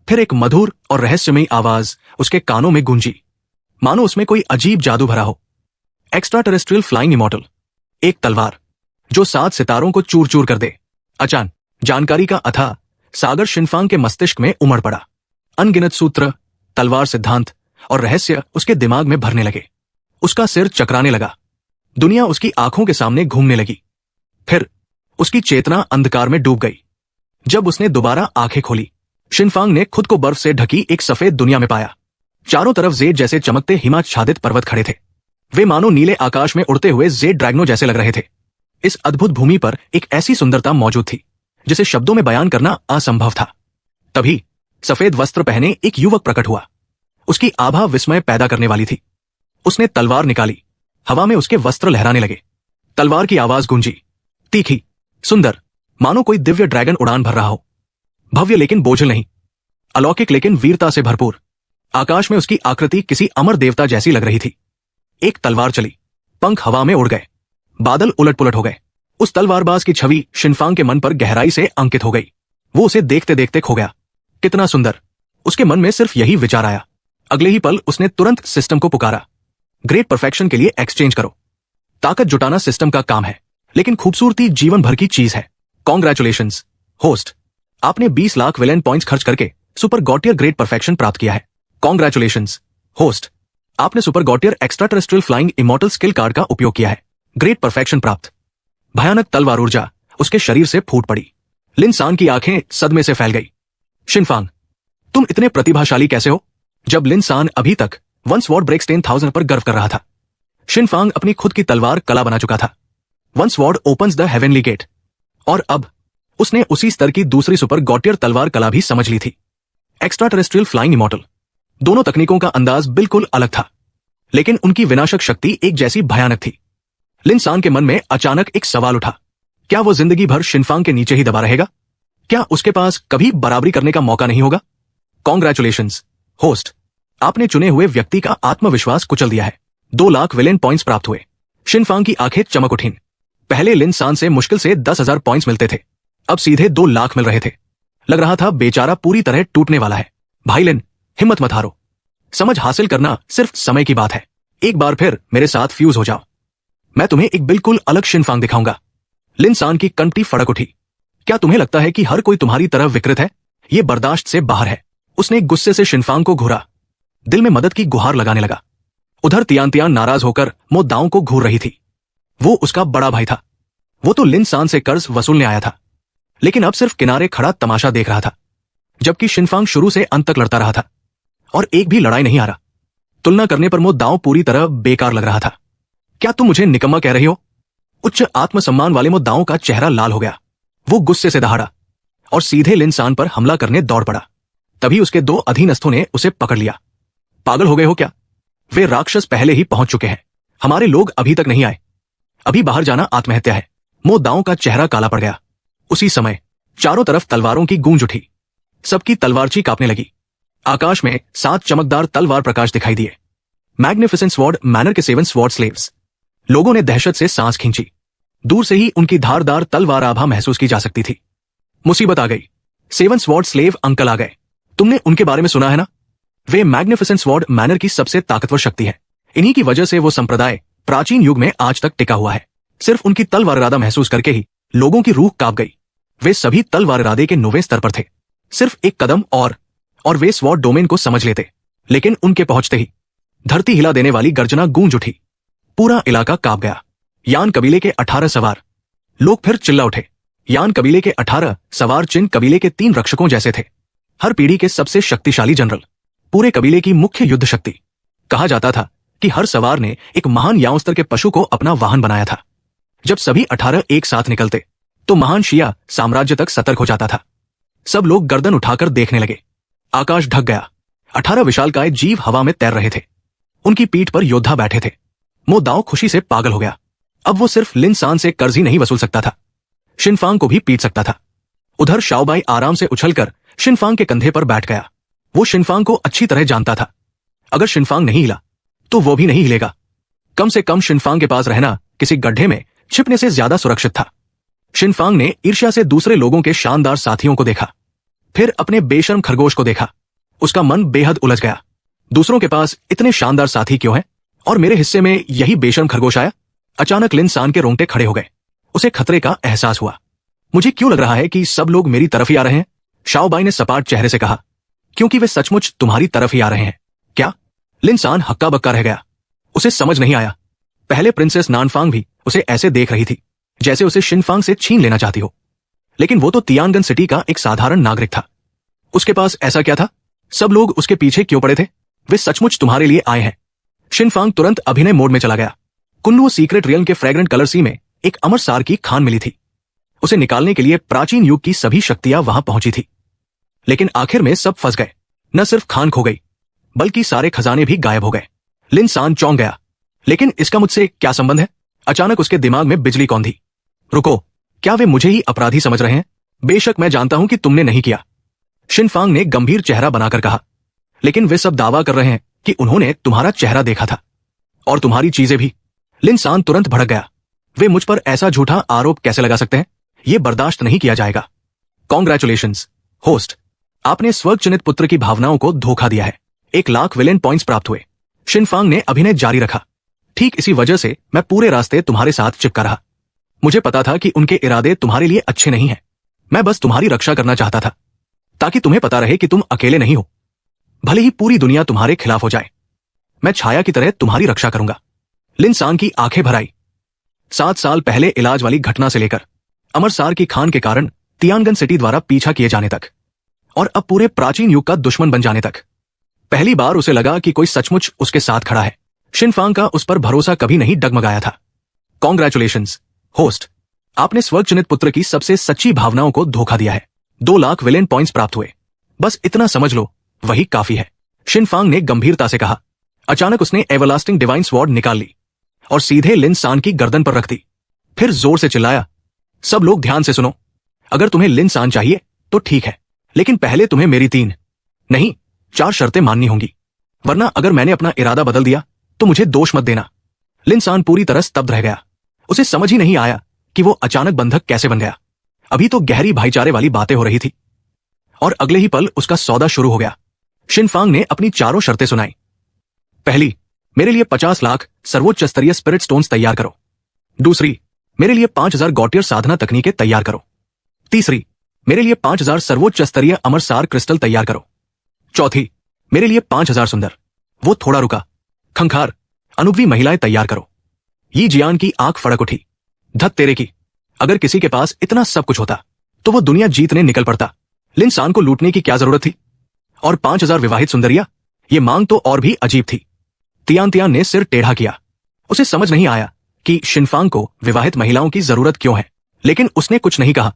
Speaker 1: फिर एक मधुर और रहस्यमयी आवाज उसके कानों में गूंजी, मानो उसमें कोई अजीब जादू भरा हो। एक्स्ट्रा टेरेस्ट्रियल फ्लाइंग इमॉर्टल, एक तलवार जो 7 सितारों को चूर चूर कर दे। अचानक जानकारी का अथाह सागर शिनफांग के मस्तिष्क में उमड़ पड़ा। अनगिनत सूत्र, तलवार सिद्धांत और रहस्य उसके दिमाग में भरने लगे। उसका सिर चकराने लगा। दुनिया उसकी आंखों के सामने घूमने लगी। फिर उसकी चेतना अंधकार में डूब गई। जब उसने दोबारा आंखें खोली, शिनफांग ने खुद को बर्फ से ढकी एक सफेद दुनिया में पाया। चारों तरफ जेड जैसे चमकते हिमाच्छादित पर्वत खड़े थे। वे मानो नीले आकाश में उड़ते हुए जेड ड्रैगनों जैसे लग रहे थे। इस अद्भुत भूमि पर एक ऐसी सुंदरता मौजूद थी जिसे शब्दों में बयान करना असंभव था। तभी सफेद वस्त्र पहने एक युवक प्रकट हुआ। उसकी आभा विस्मय पैदा करने वाली थी। उसने तलवार निकाली। हवा में उसके वस्त्र लहराने लगे। तलवार की आवाज गूंजी, तीखी, सुंदर, मानो कोई दिव्य ड्रैगन उड़ान भर रहा हो। भव्य लेकिन बोझिल नहीं, अलौकिक लेकिन वीरता से भरपूर। आकाश में उसकी आकृति किसी अमर देवता जैसी लग रही थी। एक तलवार चली, पंख हवा में उड़ गए, बादल उलट पुलट हो गए। उस तलवारबाज की छवि शिनफांग के मन पर गहराई से अंकित हो गई। वो उसे देखते देखते खो गया। कितना सुंदर, उसके मन में सिर्फ यही विचार आया। अगले ही पल उसने तुरंत सिस्टम को पुकारा। ग्रेट परफेक्शन के लिए एक्सचेंज करो। ताकत जुटाना सिस्टम का काम है, लेकिन खूबसूरती जीवन भर की चीज है। कॉन्ग्रेचुलेशंस होस्ट, आपने 20 लाख विलेन पॉइंट्स खर्च करके सुपर गॉटियर ग्रेट परफेक्शन प्राप्त किया है। कॉन्ग्रेचुलेशंस होस्ट, आपने सुपर गॉटियर extraterrestrial flying immortal skill card का उपयोग किया है। ग्रेट परफेक्शन प्राप्त। भयानक तलवार ऊर्जा उसके शरीर से फूट पड़ी। लिनसान की आंखें सदमे से फैल गई। शिनफांग, तुम इतने प्रतिभाशाली कैसे हो? जब लिनसान अभी तक वन स्वॉर्ड ब्रेक्स 10,000 पर गर्व कर रहा था, शिनफांग अपनी खुद की तलवार कला बना चुका था। One sword opens the heavenly gate. और अब उसने उसी स्तर की दूसरी सुपर गॉटियर तलवार कला भी समझ ली थी, एक्स्ट्रा टेरेस्ट्रियल फ्लाइंग इमॉर्टल। दोनों तकनीकों का अंदाज बिल्कुल अलग था, लेकिन उनकी विनाशक शक्ति एक जैसी भयानक थी। लिनसान के मन में अचानक एक सवाल उठा। क्या वो जिंदगी भर शिनफांग के नीचे ही दबा रहेगा? क्या उसके पास कभी बराबरी करने का मौका नहीं होगा? कॉन्ग्रेचुलेशंस होस्ट, आपने चुने हुए व्यक्ति का आत्मविश्वास कुचल दिया है। 2 लाख विलेन पॉइंट्स प्राप्त हुए। शिनफांग की आंखें चमक उठीं। पहले लिनसान से मुश्किल से 10,000 पॉइंट्स मिलते थे, अब सीधे 2 लाख मिल रहे थे। लग रहा था बेचारा पूरी तरह टूटने वाला है। भाई लिन, हिम्मत मत हारो। समझ हासिल करना सिर्फ समय की बात है। एक बार फिर मेरे साथ फ्यूज हो जाओ। मैं तुम्हें एक बिल्कुल अलग शिनफांग दिखाऊंगा। लिनसान की कंठी फड़क उठी। क्या तुम्हें लगता है कि हर कोई तुम्हारी तरह विकृत है? ये बर्दाश्त से बाहर है। उसने गुस्से से शिनफांग को घूरा, दिल में मदद की गुहार लगाने लगा। उधर तियान नाराज होकर मोदाओं को घूर रही थी। वो उसका बड़ा भाई था। वो तो लिनसान से कर्ज वसूलने आया था, लेकिन अब सिर्फ किनारे खड़ा तमाशा देख रहा था। जबकि शिनफांग शुरू से अंत तक लड़ता रहा था और एक भी लड़ाई नहीं हारा। तुलना करने पर वो दांव पूरी तरह बेकार लग रहा था। क्या तुम मुझे निकम्मा कह रही हो? उच्च आत्मसम्मान वाले वो दांव का चेहरा लाल हो गया। वो गुस्से से दहाड़ा और सीधे लिनसान पर हमला करने दौड़ पड़ा। तभी उसके 2 अधीनस्थों ने उसे पकड़ लिया। पागल हो गए हो क्या? वे राक्षस पहले ही पहुंच चुके हैं। हमारे लोग अभी तक नहीं आए। अभी बाहर जाना आत्महत्या है। मो दांव का चेहरा काला पड़ गया। उसी समय चारों तरफ तलवारों की गूंज उठी। सबकी तलवारची कांपने लगी। आकाश में 7 चमकदार तलवार प्रकाश दिखाई दिए। मैग्निफिसेंट स्वॉर्ड मैनर के 7 स्वॉर्ड स्लेव्स। लोगों ने दहशत से सांस खींची। दूर से ही उनकी धारदार तलवार आभा महसूस की जा सकती थी। मुसीबत आ गई। 7 स्वॉर्ड स्लेव अंकल आ गए। तुमने उनके बारे में सुना है ना? वे मैग्निफिसेंट स्वॉर्ड मैनर की सबसे ताकतवर शक्ति है। इन्हीं की वजह से वो संप्रदाय प्राचीन युग में आज तक टिका हुआ है। सिर्फ उनकी तलवार इरादा महसूस करके ही लोगों की रूह कांप गई। वे सभी तलवार इरादे के 9वें स्तर पर थे। सिर्फ एक कदम और वे स्वॉर्ड डोमेन को समझ लेते। लेकिन उनके पहुंचते ही धरती हिला देने वाली गर्जना गूंज उठी। पूरा इलाका कांप गया। यान कबीले के 18 सवार लोग फिर चिल्ला उठे। यान कबीले के 18 सवार चिन कबीले के 3 रक्षकों जैसे थे। हर पीढ़ी के सबसे शक्तिशाली जनरल, पूरे कबीले की मुख्य युद्ध शक्ति। कहा जाता था कि हर सवार ने एक महान याओस्तर के पशु को अपना वाहन बनाया था। जब सभी 18 एक साथ निकलते तो महान शिया साम्राज्य तक सतर्क हो जाता था। सब लोग गर्दन उठाकर देखने लगे। आकाश ढक गया। 18 विशालकाय जीव हवा में तैर रहे थे। उनकी पीठ पर योद्धा बैठे थे। मो दांव खुशी से पागल हो गया। अब वो सिर्फ लिनसान से कर्ज ही नहीं वसूल सकता था, शिनफांग को भी पीट सकता था। उधर शाओबाई आराम से उछलकर शिनफांग के कंधे पर बैठ गया। वो शिनफांग को अच्छी तरह जानता था। अगर शिनफांग नहीं हिला तो वो भी नहीं हिलेगा। कम से कम शिनफांग के पास रहना किसी गड्ढे में छिपने से ज्यादा सुरक्षित था। शिनफांग ने ईर्ष्या से दूसरे लोगों के शानदार साथियों को देखा, फिर अपने बेशर्म खरगोश को देखा। उसका मन बेहद उलझ गया। दूसरों के पास इतने शानदार साथी क्यों हैं और मेरे हिस्से में यही बेशर्म खरगोश आया? अचानक लिनसान के रोंगटे खड़े हो गए। उसे खतरे का एहसास हुआ। मुझे क्यों लग रहा है कि सब लोग मेरी तरफ ही आ रहे हैं? शाओबाई ने सपाट चेहरे से कहा। क्योंकि वे सचमुच तुम्हारी तरफ ही आ रहे हैं। क्या? लिनसान हक्का बक्का रह गया। उसे समझ नहीं आया। पहले प्रिंसेस नानफांग भी उसे ऐसे देख रही थी जैसे उसे शिनफांग से छीन लेना चाहती हो। लेकिन वो तो तियानगन सिटी का एक साधारण नागरिक था। उसके पास ऐसा क्या था? सब लोग उसके पीछे क्यों पड़े थे? वे सचमुच तुम्हारे लिए आए हैं। शिनफांग तुरंत अभिनय मोड में चला गया। कुन्नुओ सीक्रेट रियल्म के फ्रेग्रेंट कलर सी में एक अमर सार की खान मिली थी। उसे निकालने के लिए प्राचीन युग की सभी शक्तियां वहां पहुंची थी। लेकिन आखिर में सब फंस गए। न सिर्फ खान खो गई बल्कि सारे खजाने भी गायब हो गए। लिनसान चौंक गया। लेकिन इसका मुझसे क्या संबंध है? अचानक उसके दिमाग में बिजली कौंधी। रुको, क्या वे मुझे ही अपराधी समझ रहे हैं? बेशक मैं जानता हूं कि तुमने नहीं किया, शिनफांग ने गंभीर चेहरा बनाकर कहा। लेकिन वे सब दावा कर रहे हैं कि उन्होंने तुम्हारा चेहरा देखा था और तुम्हारी चीजें भी। लिनसान तुरंत भड़क गया। वे मुझ पर ऐसा झूठा आरोप कैसे लगा सकते हैं? यह बर्दाश्त नहीं किया जाएगा। कॉन्ग्रेचुलेशंस होस्ट, आपने स्वर्ग चुनित पुत्र की भावनाओं को धोखा दिया है। 1 लाख विलेन पॉइंट्स प्राप्त हुए। शिनफांग ने अभिनय जारी रखा। ठीक इसी वजह से मैं पूरे रास्ते तुम्हारे साथ चिपका रहा। मुझे पता था कि उनके इरादे तुम्हारे लिए अच्छे नहीं हैं। मैं बस तुम्हारी रक्षा करना चाहता था ताकि तुम्हें पता रहे कि तुम अकेले नहीं हो। भले ही पूरी दुनिया तुम्हारे खिलाफ हो जाए, मैं छाया की तरह तुम्हारी रक्षा करूंगा। लिनसान की आंखें भर आई। 7 साल पहले इलाज वाली घटना से लेकर अमरसार की खान के कारण तियानगन सिटी द्वारा पीछा किए जाने तक और अब पूरे प्राचीन युग का दुश्मन बन जाने तक, पहली बार उसे लगा कि कोई सचमुच उसके साथ खड़ा है। शिनफांग का उस पर भरोसा कभी नहीं डगमगाया था। कॉन्ग्रेचुलेशंस होस्ट, आपने स्वर्ग चुनित पुत्र की सबसे सच्ची भावनाओं को धोखा दिया है। 2 लाख विलेन पॉइंट्स प्राप्त हुए। बस इतना समझ लो, वही काफी है, शिनफांग ने गंभीरता से कहा। अचानक उसने एवरलास्टिंग डिवाइन स्वॉर्ड निकाल ली और सीधे लिनसान की गर्दन पर रख दी। फिर जोर से चिल्लाया, सब लोग ध्यान से सुनो। अगर तुम्हें लिनसान चाहिए तो ठीक है, लेकिन पहले तुम्हें मेरी 3 नहीं 4 शर्तें माननी होंगी, वरना अगर मैंने अपना इरादा बदल दिया तो मुझे दोष मत देना। लिनसान पूरी तरह स्तब्ध रह गया। उसे समझ ही नहीं आया कि वो अचानक बंधक कैसे बन गया। अभी तो गहरी भाईचारे वाली बातें हो रही थी और अगले ही पल उसका सौदा शुरू हो गया। शिनफांग ने अपनी 4 शर्तें सुनाई। पहली, मेरे लिए 50 लाख सर्वोच्च स्तरीय स्पिरिट स्टोन्स तैयार करो। दूसरी, मेरे लिए 5000 गॉटियर साधना तकनीकें तैयार करो। तीसरी, मेरे लिए 5000 सर्वोच्च स्तरीय अमरसार क्रिस्टल तैयार करो। चौथी, मेरे लिए 5000 सुंदर, वो थोड़ा रुका, खंखार अनुभवी महिलाएं तैयार करो। यी जियान की आंख फड़क उठी। धत तेरे की, अगर किसी के पास इतना सब कुछ होता तो वो दुनिया जीतने निकल पड़ता। लिनसान को लूटने की क्या जरूरत थी? और 5000 विवाहित सुंदरिया, ये मांग तो और भी अजीब थी। तियान तियान ने सिर टेढ़ा किया। उसे समझ नहीं आया कि शिनफांग को विवाहित महिलाओं की जरूरत क्यों है, लेकिन उसने कुछ नहीं कहा,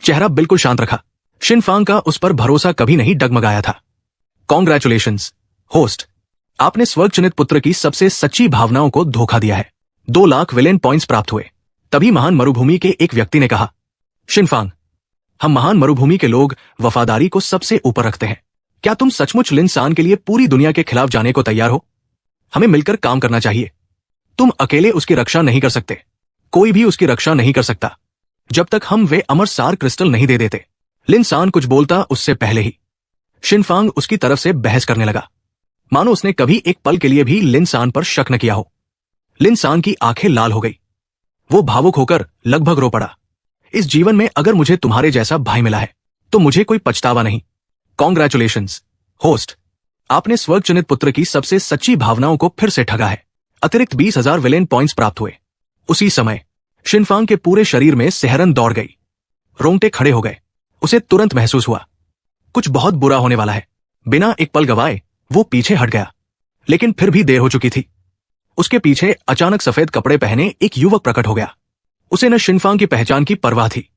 Speaker 1: चेहरा बिल्कुल शांत रखा। शिनफांग का उस पर भरोसा कभी नहीं डगमगाया था। कॉन्ग्रेचुलेशंस होस्ट, आपने स्वर्ग चुनित पुत्र की सबसे सच्ची भावनाओं को धोखा दिया है। 2 लाख विलेन पॉइंट्स प्राप्त हुए। तभी महान मरुभूमि के एक व्यक्ति ने कहा, शिनफांग, हम महान मरुभूमि के लोग वफादारी को सबसे ऊपर रखते हैं। क्या तुम सचमुच लिनसान के लिए पूरी दुनिया के खिलाफ जाने को तैयार हो? हमें मिलकर काम करना चाहिए। तुम अकेले उसकी रक्षा नहीं कर सकते, कोई भी उसकी रक्षा नहीं कर सकता जब तक हम वे अमर सार क्रिस्टल नहीं दे देते। लिनसान कुछ बोलता उससे पहले ही शिनफांग उसकी तरफ से बहस करने लगा, मानो उसने कभी एक पल के लिए भी लिनसान पर शक न किया हो। लिनसान की आंखें लाल हो गई। वो भावुक होकर लगभग रो पड़ा। इस जीवन में अगर मुझे तुम्हारे जैसा भाई मिला है तो मुझे कोई पछतावा नहीं। कॉन्ग्रेचुलेशंस होस्ट, आपने स्वर्ग चुनित पुत्र की सबसे सच्ची भावनाओं को फिर से ठगा है। अतिरिक्त 20,000 विलेन पॉइंट्स प्राप्त हुए। उसी समय शिनफांग के पूरे शरीर में सिहरन दौड़ गई। रोंगटे खड़े हो गए। उसे तुरंत महसूस हुआ कुछ बहुत बुरा होने वाला है। बिना एक पल गवाए वो पीछे हट गया, लेकिन फिर भी देर हो चुकी थी। उसके पीछे अचानक सफेद कपड़े पहने एक युवक प्रकट हो गया। उसे न शिनफांग की पहचान की परवाह थी,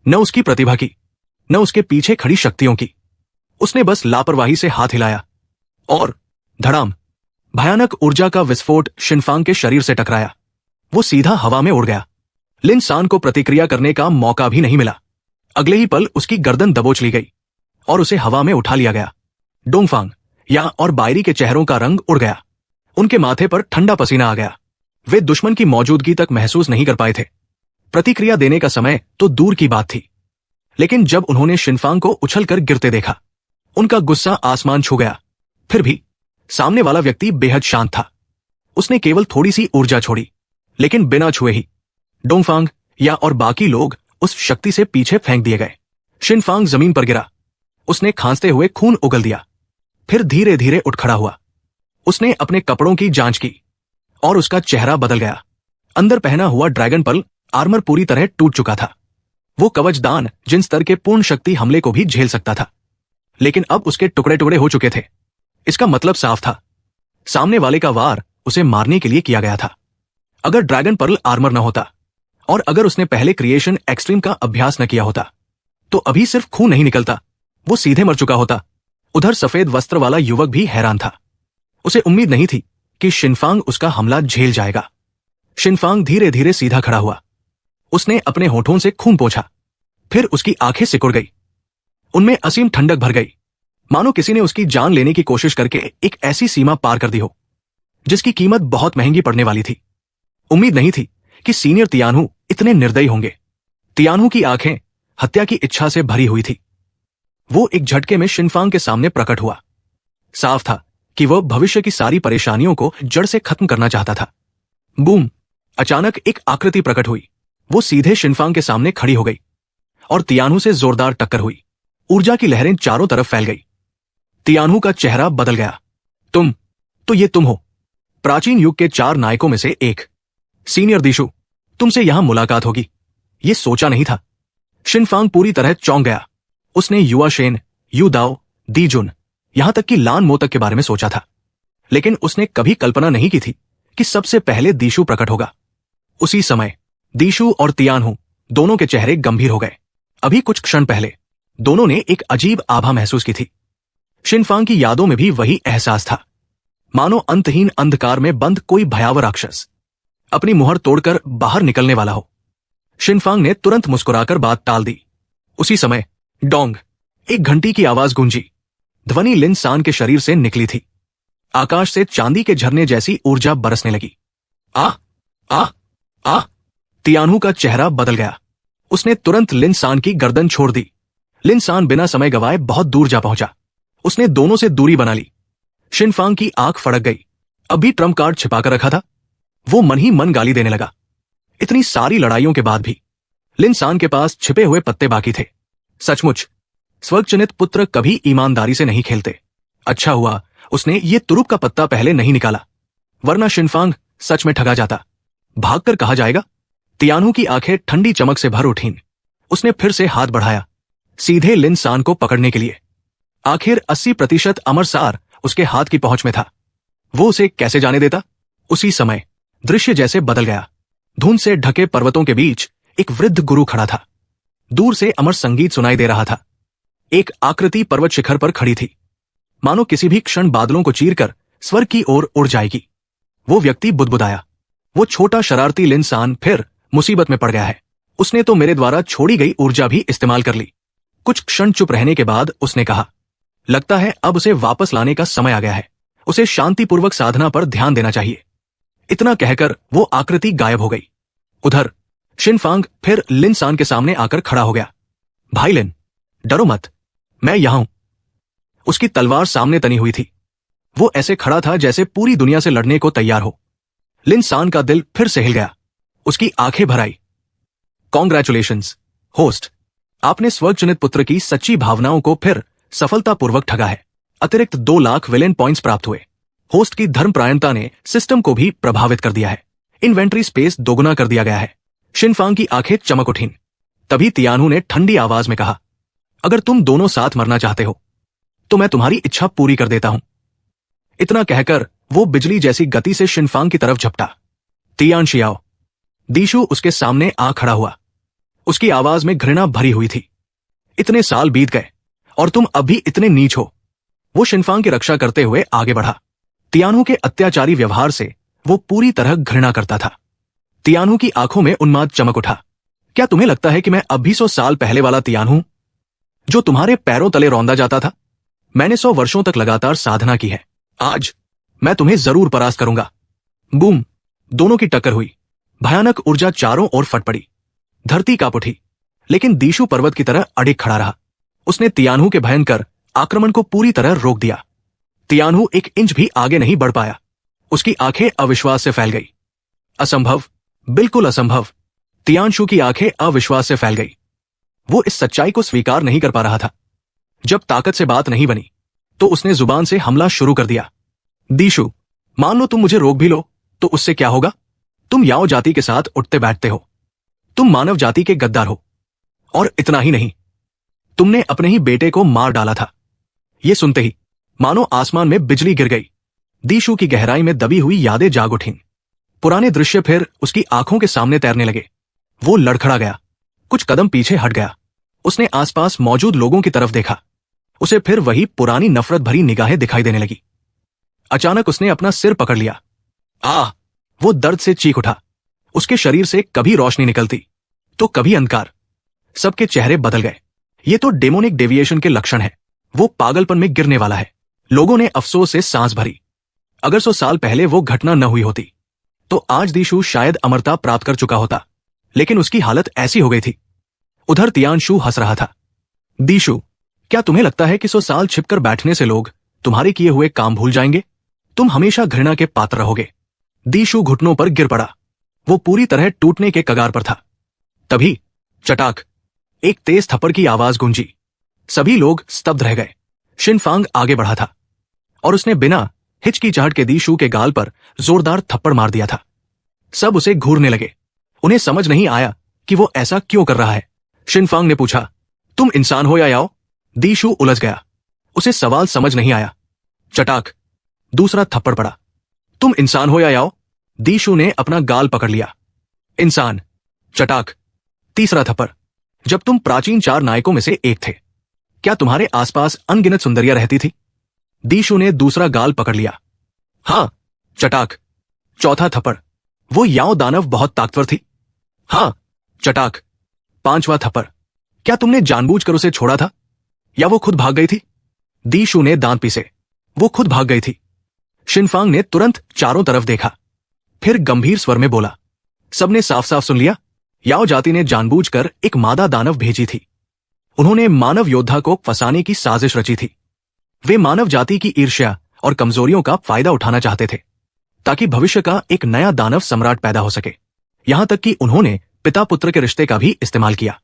Speaker 1: न उसकी प्रतिभा की, न उसके पीछे खड़ी शक्तियों की। उसने बस लापरवाही से हाथ हिलाया और धड़ाम, भयानक ऊर्जा का विस्फोट शिनफांग के शरीर से टकराया। वो सीधा हवा में उड़ गया। लिनसान को प्रतिक्रिया करने का मौका भी नहीं मिला। अगले ही पल उसकी गर्दन दबोच ली गई और उसे हवा में उठा लिया गया। डोंगफांग, या और बायरी के चेहरों का रंग उड़ गया। उनके माथे पर ठंडा पसीना आ गया। वे दुश्मन की मौजूदगी तक महसूस नहीं कर पाए थे। प्रतिक्रिया देने का समय तो दूर की बात थी, लेकिन जब उन्होंने शिनफांग को उछलकर गिरते देखा, उनका गुस्सा आसमान छू गया। फिर भी सामने वाला व्यक्ति बेहद शांत था। उसने केवल थोड़ी सी ऊर्जा छोड़ी, लेकिन बिना छुए ही डोंगफांग, या और बाकी लोग उस शक्ति से पीछे फेंक दिए गए। शिनफांग जमीन पर गिरा। उसने खांसते हुए खून उगल दिया, फिर धीरे धीरे उठ खड़ा हुआ। उसने अपने कपड़ों की जांच की और उसका चेहरा बदल गया। अंदर पहना हुआ ड्रैगन पर्ल आर्मर पूरी तरह टूट चुका था। वो कवचदान जिन स्तर के पूर्ण शक्ति हमले को भी झेल सकता था, लेकिन अब उसके टुकड़े टुकड़े हो चुके थे। इसका मतलब साफ था, सामने वाले का वार उसे मारने के लिए किया गया था। अगर ड्रैगन पर्ल आर्मर न होता और अगर उसने पहले क्रिएशन एक्सट्रीम का अभ्यास न किया होता, तो अभी सिर्फ खून नहीं निकलता, वो सीधे मर चुका होता। उधर सफेद वस्त्र वाला युवक भी हैरान था। उसे उम्मीद नहीं थी कि शिनफांग उसका हमला झेल जाएगा। शिनफांग धीरे धीरे सीधा खड़ा हुआ। उसने अपने होठों से खून पोंछा, फिर उसकी आंखें सिकुड़ गई। उनमें असीम ठंडक भर गई, मानो किसी ने उसकी जान लेने की कोशिश करके एक ऐसी सीमा पार कर दी हो जिसकी कीमत बहुत महंगी पड़ने वाली थी। उम्मीद नहीं थी कि सीनियर तियानहू इतने निर्दयी होंगे। तियानहू की आंखें हत्या की इच्छा से भरी हुई थी। वो एक झटके में शिनफांग के सामने प्रकट हुआ। साफ था कि वह भविष्य की सारी परेशानियों को जड़ से खत्म करना चाहता था। बूम! अचानक एक आकृति प्रकट हुई। वो सीधे शिनफांग के सामने खड़ी हो गई और तियानहू से जोरदार टक्कर हुई। ऊर्जा की लहरें चारों तरफ फैल गई। तियानहू का चेहरा बदल गया। ये तुम हो, प्राचीन युग के 4 नायकों में से एक। सीनियर दिशु, तुमसे यहां मुलाकात होगी, ये सोचा नहीं था। शिनफांग पूरी तरह चौंक गया। उसने युवा शेन, यू दाओ, दी जुन, यहां तक कि लान मो तक के बारे में सोचा था, लेकिन उसने कभी कल्पना नहीं की थी कि सबसे पहले दीशु प्रकट होगा। उसी समय दीशु और तियानहू दोनों के चेहरे गंभीर हो गए। अभी कुछ क्षण पहले दोनों ने एक अजीब आभा महसूस की थी। शिनफांग की यादों में भी वही एहसास था, मानो अंतहीन अंधकार में बंद कोई भयावह राक्षस अपनी मुहर तोड़कर बाहर निकलने वाला हो। शिनफांग ने तुरंत मुस्कुराकर बात टाल दी। उसी समय डोंग, एक घंटी की आवाज गूंजी। ध्वनि लिनसान के शरीर से निकली थी। आकाश से चांदी के झरने जैसी ऊर्जा बरसने लगी। आ आ आ तियानहू का चेहरा बदल गया। उसने तुरंत लिनसान की गर्दन छोड़ दी। लिनसान बिना समय गवाए बहुत दूर जा पहुंचा। उसने दोनों से दूरी बना ली। शिनफांग की आंख फड़क गई। अभी ट्रम्प कार्ड छिपाकर रखा था। वो मन ही मन गाली देने लगा। इतनी सारी लड़ाइयों के बाद भी लिनसान के पास छिपे हुए पत्ते बाकी थे। सचमुच स्वर्गचनित पुत्र कभी ईमानदारी से नहीं खेलते। अच्छा हुआ उसने ये तुरुप का पत्ता पहले नहीं निकाला, वरना शिनफांग सच में ठगा जाता। भागकर कहा जाएगा। तियानहू की आंखें ठंडी चमक से भर उठीं। उसने फिर से हाथ बढ़ाया, सीधे लिनसान को पकड़ने के लिए। आखिर 80% अमर सार उसके हाथ की पहुंच में था, वो उसे कैसे जाने देता? उसी समय दृश्य जैसे बदल गया। धुंध से ढके पर्वतों के बीच एक वृद्ध गुरु खड़ा था। दूर से अमर संगीत सुनाई दे रहा था। एक आकृति पर्वत शिखर पर खड़ी थी, मानो किसी भी क्षण बादलों को चीरकर स्वर्ग की ओर उड़ जाएगी। वो व्यक्ति बुदबुदाया, वो छोटा शरारती लिंसान फिर मुसीबत में पड़ गया है। उसने तो मेरे द्वारा छोड़ी गई ऊर्जा भी इस्तेमाल कर ली। कुछ क्षण चुप रहने के बाद उसने कहा, लगता है अब उसे वापस लाने का समय आ गया है। उसे शांतिपूर्वक साधना पर ध्यान देना चाहिए। इतना कहकर वो आकृति गायब हो गई। उधर शिनफांग फिर लिनसान के सामने आकर खड़ा हो गया। भाई लिन, डरो मत, मैं यहां हूं। उसकी तलवार सामने तनी हुई थी। वो ऐसे खड़ा था जैसे पूरी दुनिया से लड़ने को तैयार हो। लिनसान का दिल फिर से हिल गया। उसकी आंखें भर आई। कॉन्ग्रेचुलेशंस होस्ट, आपने स्वचुनित पुत्र की सच्ची भावनाओं को फिर सफलतापूर्वक ठगा है। अतिरिक्त 2 लाख विलेन पॉइंट्स प्राप्त हुए। होस्ट की धर्मपरायणता ने सिस्टम को भी प्रभावित कर दिया है। इन्वेंट्री स्पेस दोगुना कर दिया गया है। शिनफांग की आंखें चमक उठीं। तभी तियानहू ने ठंडी आवाज में कहा, अगर तुम दोनों साथ मरना चाहते हो तो मैं तुम्हारी इच्छा पूरी कर देता हूं। इतना कहकर वो बिजली जैसी गति से शिनफांग की तरफ झपटा। Tian Xiao. दीशु उसके सामने आ खड़ा हुआ। उसकी आवाज में घृणा भरी हुई थी। इतने साल बीत गए और तुम अभी इतने नीच हो। वो शिनफांग की रक्षा करते हुए आगे बढ़ा। तियानहू के अत्याचारी व्यवहार से वो पूरी तरह घृणा करता था। तियानहू की आंखों में उन्माद चमक उठा। क्या तुम्हें लगता है कि मैं अब भी 100 साल पहले वाला तियानहू जो तुम्हारे पैरों तले रौंदा जाता था? मैंने 100 वर्षों तक लगातार साधना की है। आज मैं तुम्हें जरूर परास्त करूंगा। बूम! दोनों की टक्कर हुई। भयानक ऊर्जा चारों ओर फट पड़ी। धरती कांप उठी, लेकिन दीशु पर्वत की तरह अडिग खड़ा रहा। उसने तियानहू के भयंकर आक्रमण को पूरी तरह रोक दिया। तियानहू 1 इंच भी आगे नहीं बढ़ पाया। उसकी आंखें अविश्वास से फैल गई। असंभव, बिल्कुल असंभव। तियानशु की आंखें अविश्वास से फैल गई। वो इस सच्चाई को स्वीकार नहीं कर पा रहा था। जब ताकत से बात नहीं बनी तो उसने जुबान से हमला शुरू कर दिया। दीशु, मान लो तुम मुझे रोक भी लो तो उससे क्या होगा? तुम याओ जाति के साथ उठते बैठते हो। तुम मानव जाति के गद्दार हो। और इतना ही नहीं, तुमने अपने ही बेटे को मार डाला था। ये सुनते ही मानो आसमान में बिजली गिर गई। दीशु की गहराई में दबी हुई यादें जाग उठीं। पुराने दृश्य फिर उसकी आंखों के सामने तैरने लगे। वो लड़खड़ा गया, कुछ कदम पीछे हट गया। उसने आसपास मौजूद लोगों की तरफ देखा। उसे फिर वही पुरानी नफरत भरी निगाहें दिखाई देने लगी। अचानक उसने अपना सिर पकड़ लिया। आह! वो दर्द से चीख उठा। उसके शरीर से कभी रोशनी निकलती तो कभी अंधकार। सबके चेहरे बदल गए। ये तो डेमोनिक डेविएशन के लक्षण है। वो पागलपन में गिरने वाला है। लोगों ने अफसोस से सांस भरी। अगर 100 साल पहले वो घटना न हुई होती तो आज दीशु शायद अमरता प्राप्त कर चुका होता, लेकिन उसकी हालत ऐसी हो गई थी। उधर तियानशु हंस रहा था। दीशु, क्या तुम्हें लगता है कि 100 साल छिपकर बैठने से लोग तुम्हारे किए हुए काम भूल जाएंगे? तुम हमेशा घृणा के पात्र रहोगे। दीशु घुटनों पर गिर पड़ा। वो पूरी तरह टूटने के कगार पर था। तभी चटाक! एक तेज थप्पड़ की आवाज गूंजी। सभी लोग स्तब्ध रह गए। शिनफांग आगे बढ़ा था और उसने बिना हिचकिचाहट के दीशु के गाल पर जोरदार थप्पड़ मार दिया था। सब उसे घूरने लगे। उन्हें समझ नहीं आया कि वो ऐसा क्यों कर रहा है। शिनफांग ने पूछा, तुम इंसान हो या याओ? दीशु उलझ गया। उसे सवाल समझ नहीं आया। चटाक! दूसरा थप्पड़ पड़ा। तुम इंसान हो या याओ? दीशु ने अपना गाल पकड़ लिया। इंसान! चटाक! तीसरा थप्पड़। जब तुम प्राचीन 4 नायकों में से एक थे, क्या तुम्हारे आसपास अनगिनत सुंदरियां रहती थी? दीशु ने दूसरा गाल पकड़ लिया। हां! चटाक! चौथा थप्पड़। वो याओ दानव बहुत ताकतवर थी? हां! चटाक! 5वां थप्पड़। क्या तुमने जानबूझकर उसे छोड़ा था या वो खुद भाग गई थी? दीशु ने दांत पीसे। वो खुद भाग गई थी। शिनफांग ने तुरंत चारों तरफ देखा, फिर गंभीर स्वर में बोला, सबने साफ साफ सुन लिया। याओ जाति ने जानबूझकर एक मादा दानव भेजी थी। उन्होंने मानव योद्धा को फंसाने की साजिश रची थी। वे मानव जाति की ईर्ष्या और कमजोरियों का फायदा उठाना चाहते थे ताकि भविष्य का एक नया दानव सम्राट पैदा हो सके। यहां तक कि उन्होंने पिता पुत्र के रिश्ते का भी इस्तेमाल किया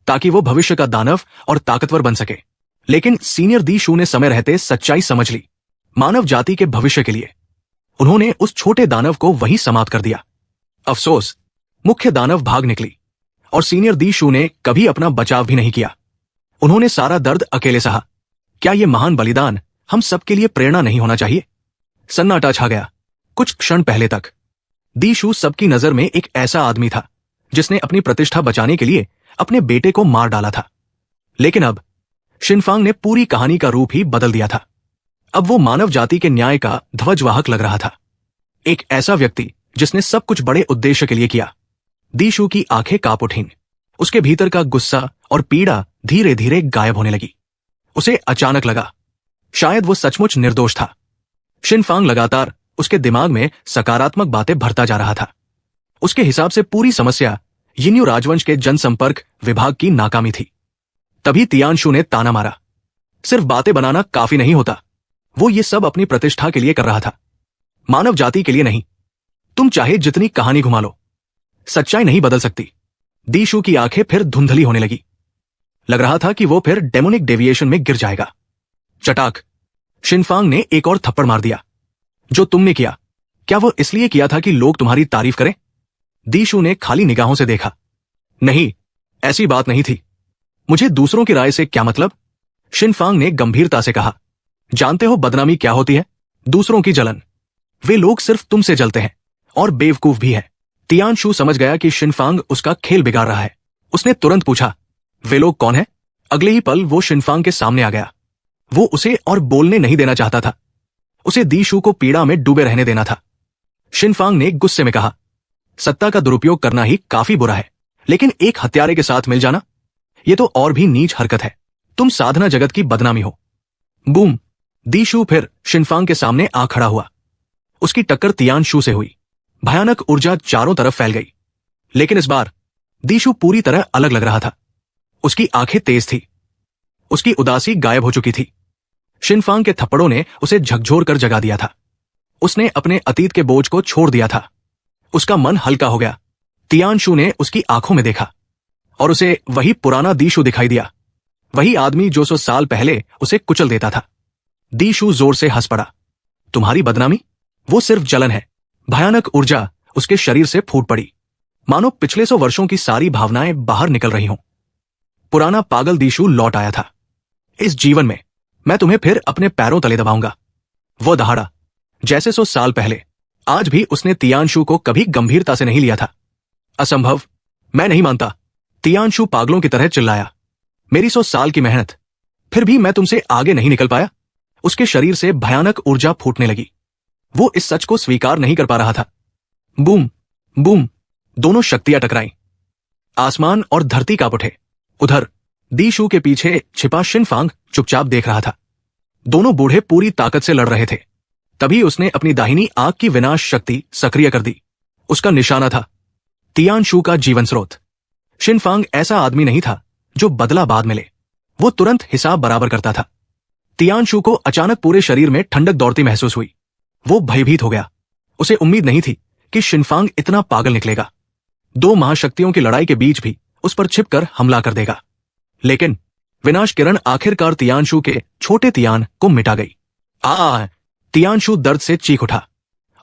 Speaker 1: ताकि वो भविष्य का दानव और ताकतवर बन सके। लेकिन सीनियर दीशु ने समय रहते सच्चाई समझ ली। मानव जाति के भविष्य के लिए उन्होंने उस छोटे दानव को वहीं समाप्त कर दिया। अफसोस, मुख्य दानव भाग निकली और सीनियर दीशु ने कभी अपना बचाव भी नहीं किया। उन्होंने सारा दर्द अकेले सहा। क्या यह महान बलिदान हम सबके लिए प्रेरणा नहीं होना चाहिए? सन्नाटा छा गया। कुछ क्षण पहले तक दी शू सबकी नजर में एक ऐसा आदमी था जिसने अपनी प्रतिष्ठा बचाने के लिए अपने बेटे को मार डाला था। लेकिन अब शिनफांग ने पूरी कहानी का रूप ही बदल दिया था। अब वो मानव जाति के न्याय का ध्वजवाहक लग रहा था। एक ऐसा व्यक्ति जिसने सब कुछ बड़े उद्देश्य के लिए किया। दी शू की आंखें कांप उठीं। उसके भीतर का गुस्सा और पीड़ा धीरे धीरे गायब होने लगी। उसे अचानक लगा शायद वो सचमुच निर्दोष था। शिनफांग लगातार उसके दिमाग में सकारात्मक बातें भरता जा रहा था। उसके हिसाब से पूरी समस्या यिन्यू राजवंश के जनसंपर्क विभाग की नाकामी थी। तभी तियानशु ने ताना मारा, सिर्फ बातें बनाना काफी नहीं होता। वो ये सब अपनी प्रतिष्ठा के लिए कर रहा था, मानव जाति के लिए नहीं। तुम चाहे जितनी कहानी घुमा लो, सच्चाई नहीं बदल सकती। दी शू की आंखें फिर धुंधली होने लगी। लग रहा था कि वो फिर डेमोनिक डेविएशन में गिर जाएगा। चटाक, शिनफांग ने एक और थप्पड़ मार दिया। जो तुमने किया, क्या वो इसलिए किया था कि लोग तुम्हारी तारीफ करें? दी शू ने खाली निगाहों से देखा। नहीं, ऐसी बात नहीं थी। मुझे दूसरों की राय से क्या मतलब? शिनफांग ने गंभीरता से कहा। जानते हो बदनामी क्या होती है? दूसरों की जलन। वे लोग सिर्फ तुमसे जलते हैं और बेवकूफ भी है। तियानशु समझ गया कि शिनफांग उसका खेल बिगाड़ रहा है। उसने तुरंत पूछा, वे लोग कौन है? अगले ही पल वो शिनफांग के सामने आ गया। वो उसे और बोलने नहीं देना चाहता था। उसे दी शू को पीड़ा में डूबे रहने देना था। शिनफांग ने गुस्से में कहा, सत्ता का दुरुपयोग करना ही काफी बुरा है, लेकिन एक हत्यारे के साथ मिल जाना, यह तो और भी नीच हरकत है। तुम साधना जगत की बदनामी हो। बूम! दी शू फिर शिनफांग के सामने आ खड़ा हुआ। उसकी टक्कर तियानशु से हुई। भयानक ऊर्जा चारों तरफ फैल गई। लेकिन इस बार दी शू पूरी तरह अलग लग रहा था। उसकी आंखें तेज थी। उसकी उदासी गायब हो चुकी थी। शिनफांग के थप्पड़ों ने उसे झकझोर कर जगा दिया था। उसने अपने अतीत के बोझ को छोड़ दिया था। उसका मन हल्का हो गया। तियानशु ने उसकी आंखों में देखा और उसे वही पुराना दी शू दिखाई दिया। वही आदमी जो 100 साल पहले उसे कुचल देता था। दी शू जोर से हंस पड़ा। तुम्हारी बदनामी? वो सिर्फ जलन है। भयानक ऊर्जा उसके शरीर से फूट पड़ी, मानो पिछले 100 वर्षों की सारी भावनाएं बाहर निकल रही हों। पुराना पागल दी शू लौट आया था। इस जीवन में मैं तुम्हें फिर अपने पैरों तले दबाऊंगा। वो दहाड़ा जैसे 100 साल पहले। आज भी उसने तियानशु को कभी गंभीरता से नहीं लिया था। असंभव, मैं नहीं मानता। तियानशु पागलों की तरह चिल्लाया। मेरी 100 साल की मेहनत, फिर भी मैं तुमसे आगे नहीं निकल पाया। उसके शरीर से भयानक ऊर्जा फूटने लगी। वो इस सच को स्वीकार नहीं कर पा रहा था। बूम बूम, दोनों शक्तियां टकराईं। आसमान और धरती कांप उठे। उधर दी शू के पीछे छिपा शिनफांग चुपचाप देख रहा था। दोनों बूढ़े पूरी ताकत से लड़ रहे थे। तभी उसने अपनी दाहिनी आंख की विनाश शक्ति सक्रिय कर दी। उसका निशाना था तियानशु का जीवन स्रोत। शिनफांग ऐसा आदमी नहीं था जो बदला बाद मिले। वो तुरंत हिसाब बराबर करता था। तियानशु को अचानक पूरे शरीर में ठंडक दौड़ती महसूस हुई। वो भयभीत हो गया। उसे उम्मीद नहीं थी कि शिनफांग इतना पागल निकलेगा। 2 महाशक्तियों की लड़ाई के बीच भी उस पर छिपकर हमला कर देगा। लेकिन विनाश किरण आखिरकार तियानशु के छोटे तियान को मिटा गई। तियानशु दर्द से चीख उठा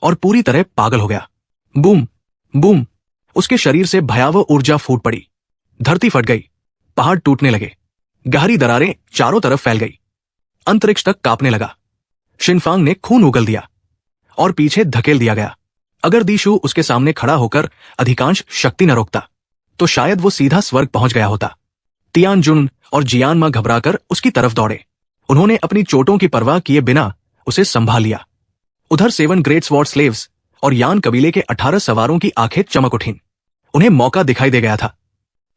Speaker 1: और पूरी तरह पागल हो गया। बूम बूम, उसके शरीर से भयावह ऊर्जा फूट पड़ी। धरती फट गई, पहाड़ टूटने लगे, गहरी दरारें चारों तरफ फैल गई, अंतरिक्ष तक कांपने लगा। शिनफांग ने खून उगल दिया और पीछे धकेल दिया गया। अगर दी शू उसके सामने खड़ा होकर अधिकांश शक्ति न रोकता तो शायद वो सीधा स्वर्ग पहुंच गया होता। तियानजुन और जियानमा घबराकर उसकी तरफ दौड़े। उन्होंने अपनी चोटों की परवाह किए बिना उसे संभाल लिया। उधर 7 ग्रेट स्वॉर्ड स्लेव्स और यान कबीले के 18 सवारों की आंखें चमक उठीं। उन्हें मौका दिखाई दे गया था,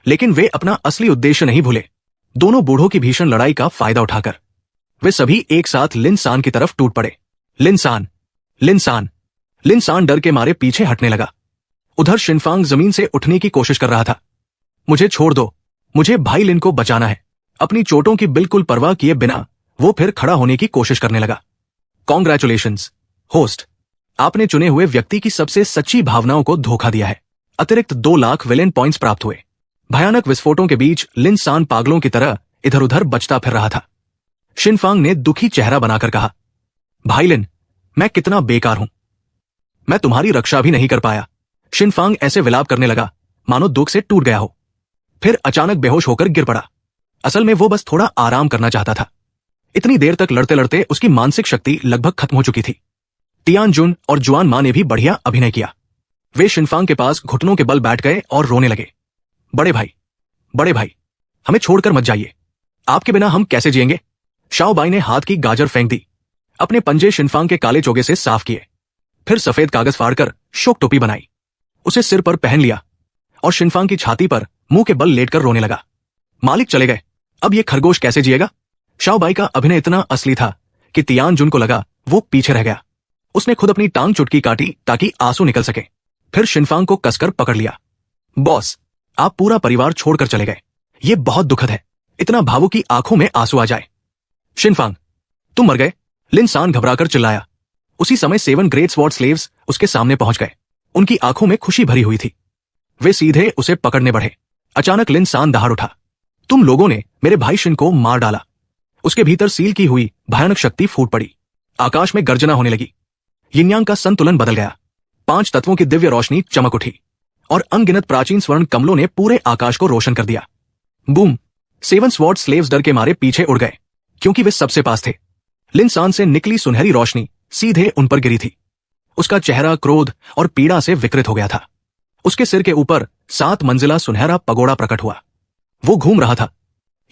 Speaker 1: लेकिन वे अपना असली उद्देश्य नहीं भूले। दोनों बूढ़ों की भीषण लड़ाई का फायदा उठाकर वे सभी एक साथ लिनसान की तरफ टूट पड़े। लिनसान लिनसान लिनसान डर के मारे पीछे हटने लगा। उधर शिनफांग जमीन से उठने की कोशिश कर रहा था। मुझे छोड़ दो, मुझे भाई लिन को बचाना है। अपनी चोटों की बिल्कुल परवाह किए बिना वो फिर खड़ा होने की कोशिश करने लगा। कॉन्ग्रेचुलेशंस होस्ट, आपने चुने हुए व्यक्ति की सबसे सच्ची भावनाओं को धोखा दिया है। अतिरिक्त 2 लाख विलेन पॉइंट्स प्राप्त हुए। भयानक विस्फोटों के बीच लिनसान पागलों की तरह इधर उधर बचता फिर रहा था। शिनफांग ने दुखी चेहरा बनाकर कहा, भाई लिन, मैं कितना बेकार हूं। मैं तुम्हारी रक्षा भी नहीं कर पाया। शिनफांग ऐसे विलाप करने लगा मानो दुख से टूट गया हो। फिर अचानक बेहोश होकर गिर पड़ा। असल में वो बस थोड़ा आराम करना चाहता था। इतनी देर तक लड़ते लड़ते उसकी मानसिक शक्ति लगभग खत्म हो चुकी थी। टियान जुन और जुआन मा ने भी बढ़िया अभिनय किया। वे शिनफांग के पास घुटनों के बल बैठ गए और रोने लगे। बड़े भाई, हमें छोड़कर मत जाइए। आपके बिना हम कैसे जिएंगे? शाओबाई ने हाथ की गाजर फेंक दी। अपने पंजे शिनफांग के काले चोगे से साफ किए, फिर सफेद कागज फाड़कर शोक टोपी बनाई, उसे सिर पर पहन लिया और शिनफांग की छाती पर मुंह के बल लेटकर रोने लगा। मालिक चले गए, अब ये खरगोश कैसे जिएगा? शाओबाई का अभिनय इतना असली था कि तियान जुन को लगा वो पीछे रह गया। उसने खुद अपनी टांग चुटकी काटी ताकि आंसू निकल सके, फिर शिनफांग को कसकर पकड़ लिया। बॉस, आप पूरा परिवार छोड़कर चले गए, ये बहुत दुखद है। इतना भावुक की आंखों में आंसू आ जाए। शिनफांग, तुम मर गए? लिन सान घबराकर चिल्लाया। उसी समय 7 ग्रेट स्वॉर्ड स्लेव्स उसके सामने पहुंच गए। उनकी आंखों में खुशी भरी हुई थी। वे सीधे उसे पकड़ने बढ़े। अचानक लिन सान दहाड़ उठा। तुम लोगों ने मेरे भाई शिन को मार डाला। उसके भीतर सील की हुई भयानक शक्ति फूट पड़ी। आकाश में गर्जना होने लगी। यिनयांग का संतुलन बदल गया। 5 तत्वों की दिव्य रोशनी चमक उठी और अनगिनत प्राचीन स्वर्ण कमलों ने पूरे आकाश को रोशन कर दिया। बूम! 7 स्वॉर्ड स्लेव्स डर के मारे पीछे उड़ गए, क्योंकि वे सबसे पास थे। लिन सान से निकली सुनहरी रोशनी सीधे उन पर गिरी थी। उसका चेहरा क्रोध और पीड़ा से विकृत हो गया था। उसके सिर के ऊपर 7 मंजिला सुनहरा पगोड़ा प्रकट हुआ। वो घूम रहा था।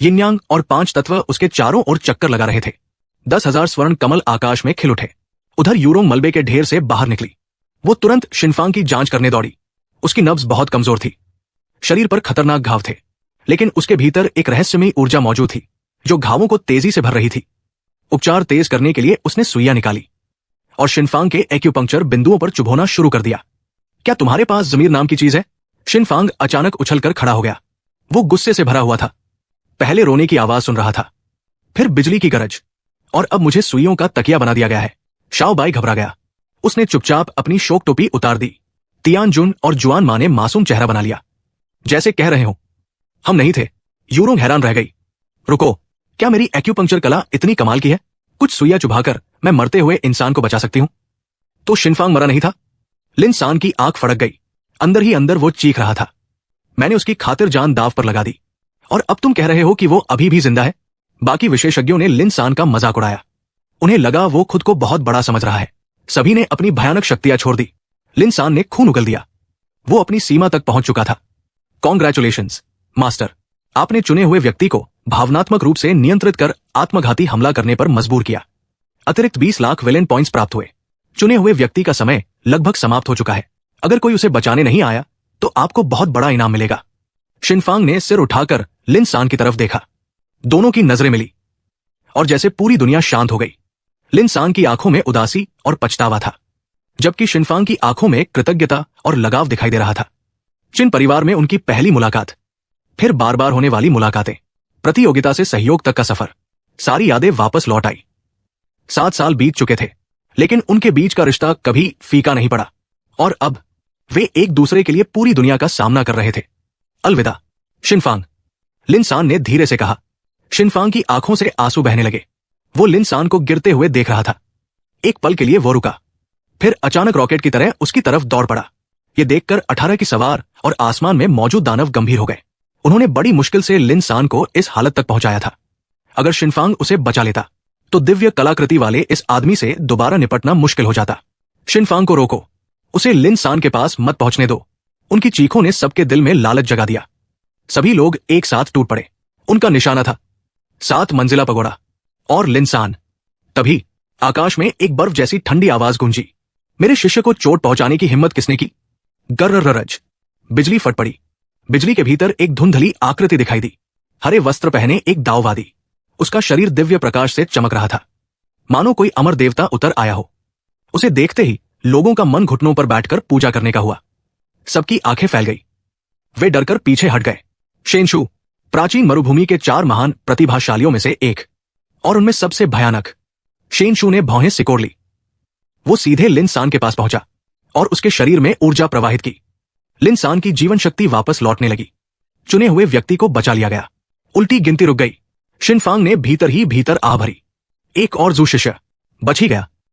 Speaker 1: यिनयांग और 5 तत्व उसके चारों ओर चक्कर लगा रहे थे। 10,000 स्वर्ण कमल आकाश में खिल उठे। उधर यूरोंग मलबे के ढेर से बाहर निकली। वो तुरंत शिनफांग की जांच करने दौड़ी। उसकी नब्ज बहुत कमजोर थी। शरीर पर खतरनाक घाव थे, लेकिन उसके भीतर एक रहस्यमयी ऊर्जा मौजूद थी जो घावों को तेजी से भर रही थी। उपचार तेज करने के लिए उसने सुइयां निकाली और शिनफांग के एक्यूपंक्चर बिंदुओं पर चुभोना शुरू कर दिया। क्या तुम्हारे पास जमीर नाम की चीज है? शिनफांग अचानक उछलकर खड़ा हो गया। वो गुस्से से भरा हुआ था। पहले रोने की आवाज सुन रहा था, फिर बिजली की गरज, और अब मुझे सुइयों का तकिया बना दिया गया है। शाओबाई घबरा गया। उसने चुपचाप अपनी शोक टोपी उतार दी। तियान जुन और जुआन मा ने मासूम चेहरा बना लिया, जैसे कह रहे हो हम नहीं थे। यूरोंग हैरान रह गई। रुको, क्या मेरी एक्यूपंक्चर कला इतनी कमाल की है? कुछ सुइयां चुभाकर मैं मरते हुए इंसान को बचा सकती हूं। तो शिनफांग मरा नहीं था? लिन सान की आंख फड़क गई। अंदर ही अंदर वो चीख रहा था। मैंने उसकी खातिर जान दाव पर लगा दी, और अब तुम कह रहे हो कि वो अभी भी जिंदा है? बाकी विशेषज्ञों ने लिन सान का मजाक उड़ाया। उन्हें लगा वो खुद को बहुत बड़ा समझ रहा है। सभी ने अपनी भयानक शक्तियां छोड़ दी। लिन सान ने खून उगल दिया। वो अपनी सीमा तक पहुंच चुका था। कॉन्ग्रेचुलेशंस मास्टर, आपने चुने हुए व्यक्ति को भावनात्मक रूप से नियंत्रित कर आत्मघाती हमला करने पर मजबूर किया। अतिरिक्त 20 लाख विलेन पॉइंट्स प्राप्त हुए। चुने हुए व्यक्ति का समय लगभग समाप्त हो चुका है। अगर कोई उसे बचाने नहीं आया तो आपको बहुत बड़ा इनाम मिलेगा। शिनफांग ने सिर उठाकर लिन सान की तरफ देखा। दोनों की नजरें मिली और जैसे पूरी दुनिया शांत हो गई। लिन सान की आंखों में उदासी और पछतावा था, जबकि शिनफांग की आंखों में कृतज्ञता और लगाव दिखाई दे रहा था। चिन परिवार में उनकी पहली मुलाकात, फिर बार बार होने वाली मुलाकातें, प्रतियोगिता से सहयोग तक का सफर, सारी यादें वापस लौट आई। 7 साल बीत चुके थे, लेकिन उनके बीच का रिश्ता कभी फीका नहीं पड़ा, और अब वे एक दूसरे के लिए पूरी दुनिया का सामना कर रहे थे। अलविदा शिनफांग, लिन सान ने धीरे से कहा। शिनफांग की आंखों से आंसू बहने लगे। वो लिन सान को गिरते हुए देख रहा था। एक पल के लिए वो रुका, फिर अचानक रॉकेट की तरह उसकी तरफ दौड़ पड़ा। ये देखकर 18 की सवार और आसमान में मौजूद दानव गंभीर हो गए। उन्होंने बड़ी मुश्किल से लिन सान को इस हालत तक पहुंचाया था। अगर शिनफांग उसे बचा लेता तो दिव्य कलाकृति वाले इस आदमी से दोबारा निपटना मुश्किल हो जाता। शिनफांग को रोको, उसे लिन सान के पास मत पहुंचने दो। उनकी चीखों ने सबके दिल में लालच जगा दिया। सभी लोग एक साथ टूट पड़े। उनका निशाना था 7 मंजिला पगोड़ा और लिन सान। तभी आकाश में एक बर्फ जैसी ठंडी आवाज गूंजी। मेरे शिष्य को चोट पहुंचाने की हिम्मत किसने की? गर्ररज, बिजली फट पड़ी। बिजली के भीतर एक धुंधली आकृति दिखाई दी। हरे वस्त्र पहने एक दाववादी। उसका शरीर दिव्य प्रकाश से चमक रहा था, मानो कोई अमर देवता उतर आया हो। उसे देखते ही लोगों का मन घुटनों पर बैठकर पूजा करने का हुआ। सबकी आंखें फैल गई। वे डरकर पीछे हट गए। शेनशु, प्राचीन मरुभूमि के 4 महान प्रतिभाशालियों में से एक, और उनमें सबसे भयानक। शेनशु ने भौहें सिकोड़ ली। वो सीधे लिन सान के पास पहुंचा और उसके शरीर में ऊर्जा प्रवाहित की। लिन सान की जीवन शक्ति वापस लौटने लगी। चुने हुए व्यक्ति को बचा लिया गया। उल्टी गिनती रुक गई। शिनफांग ने भीतर ही भीतर आ भरी। एक और जू शिष्य बच ही गया।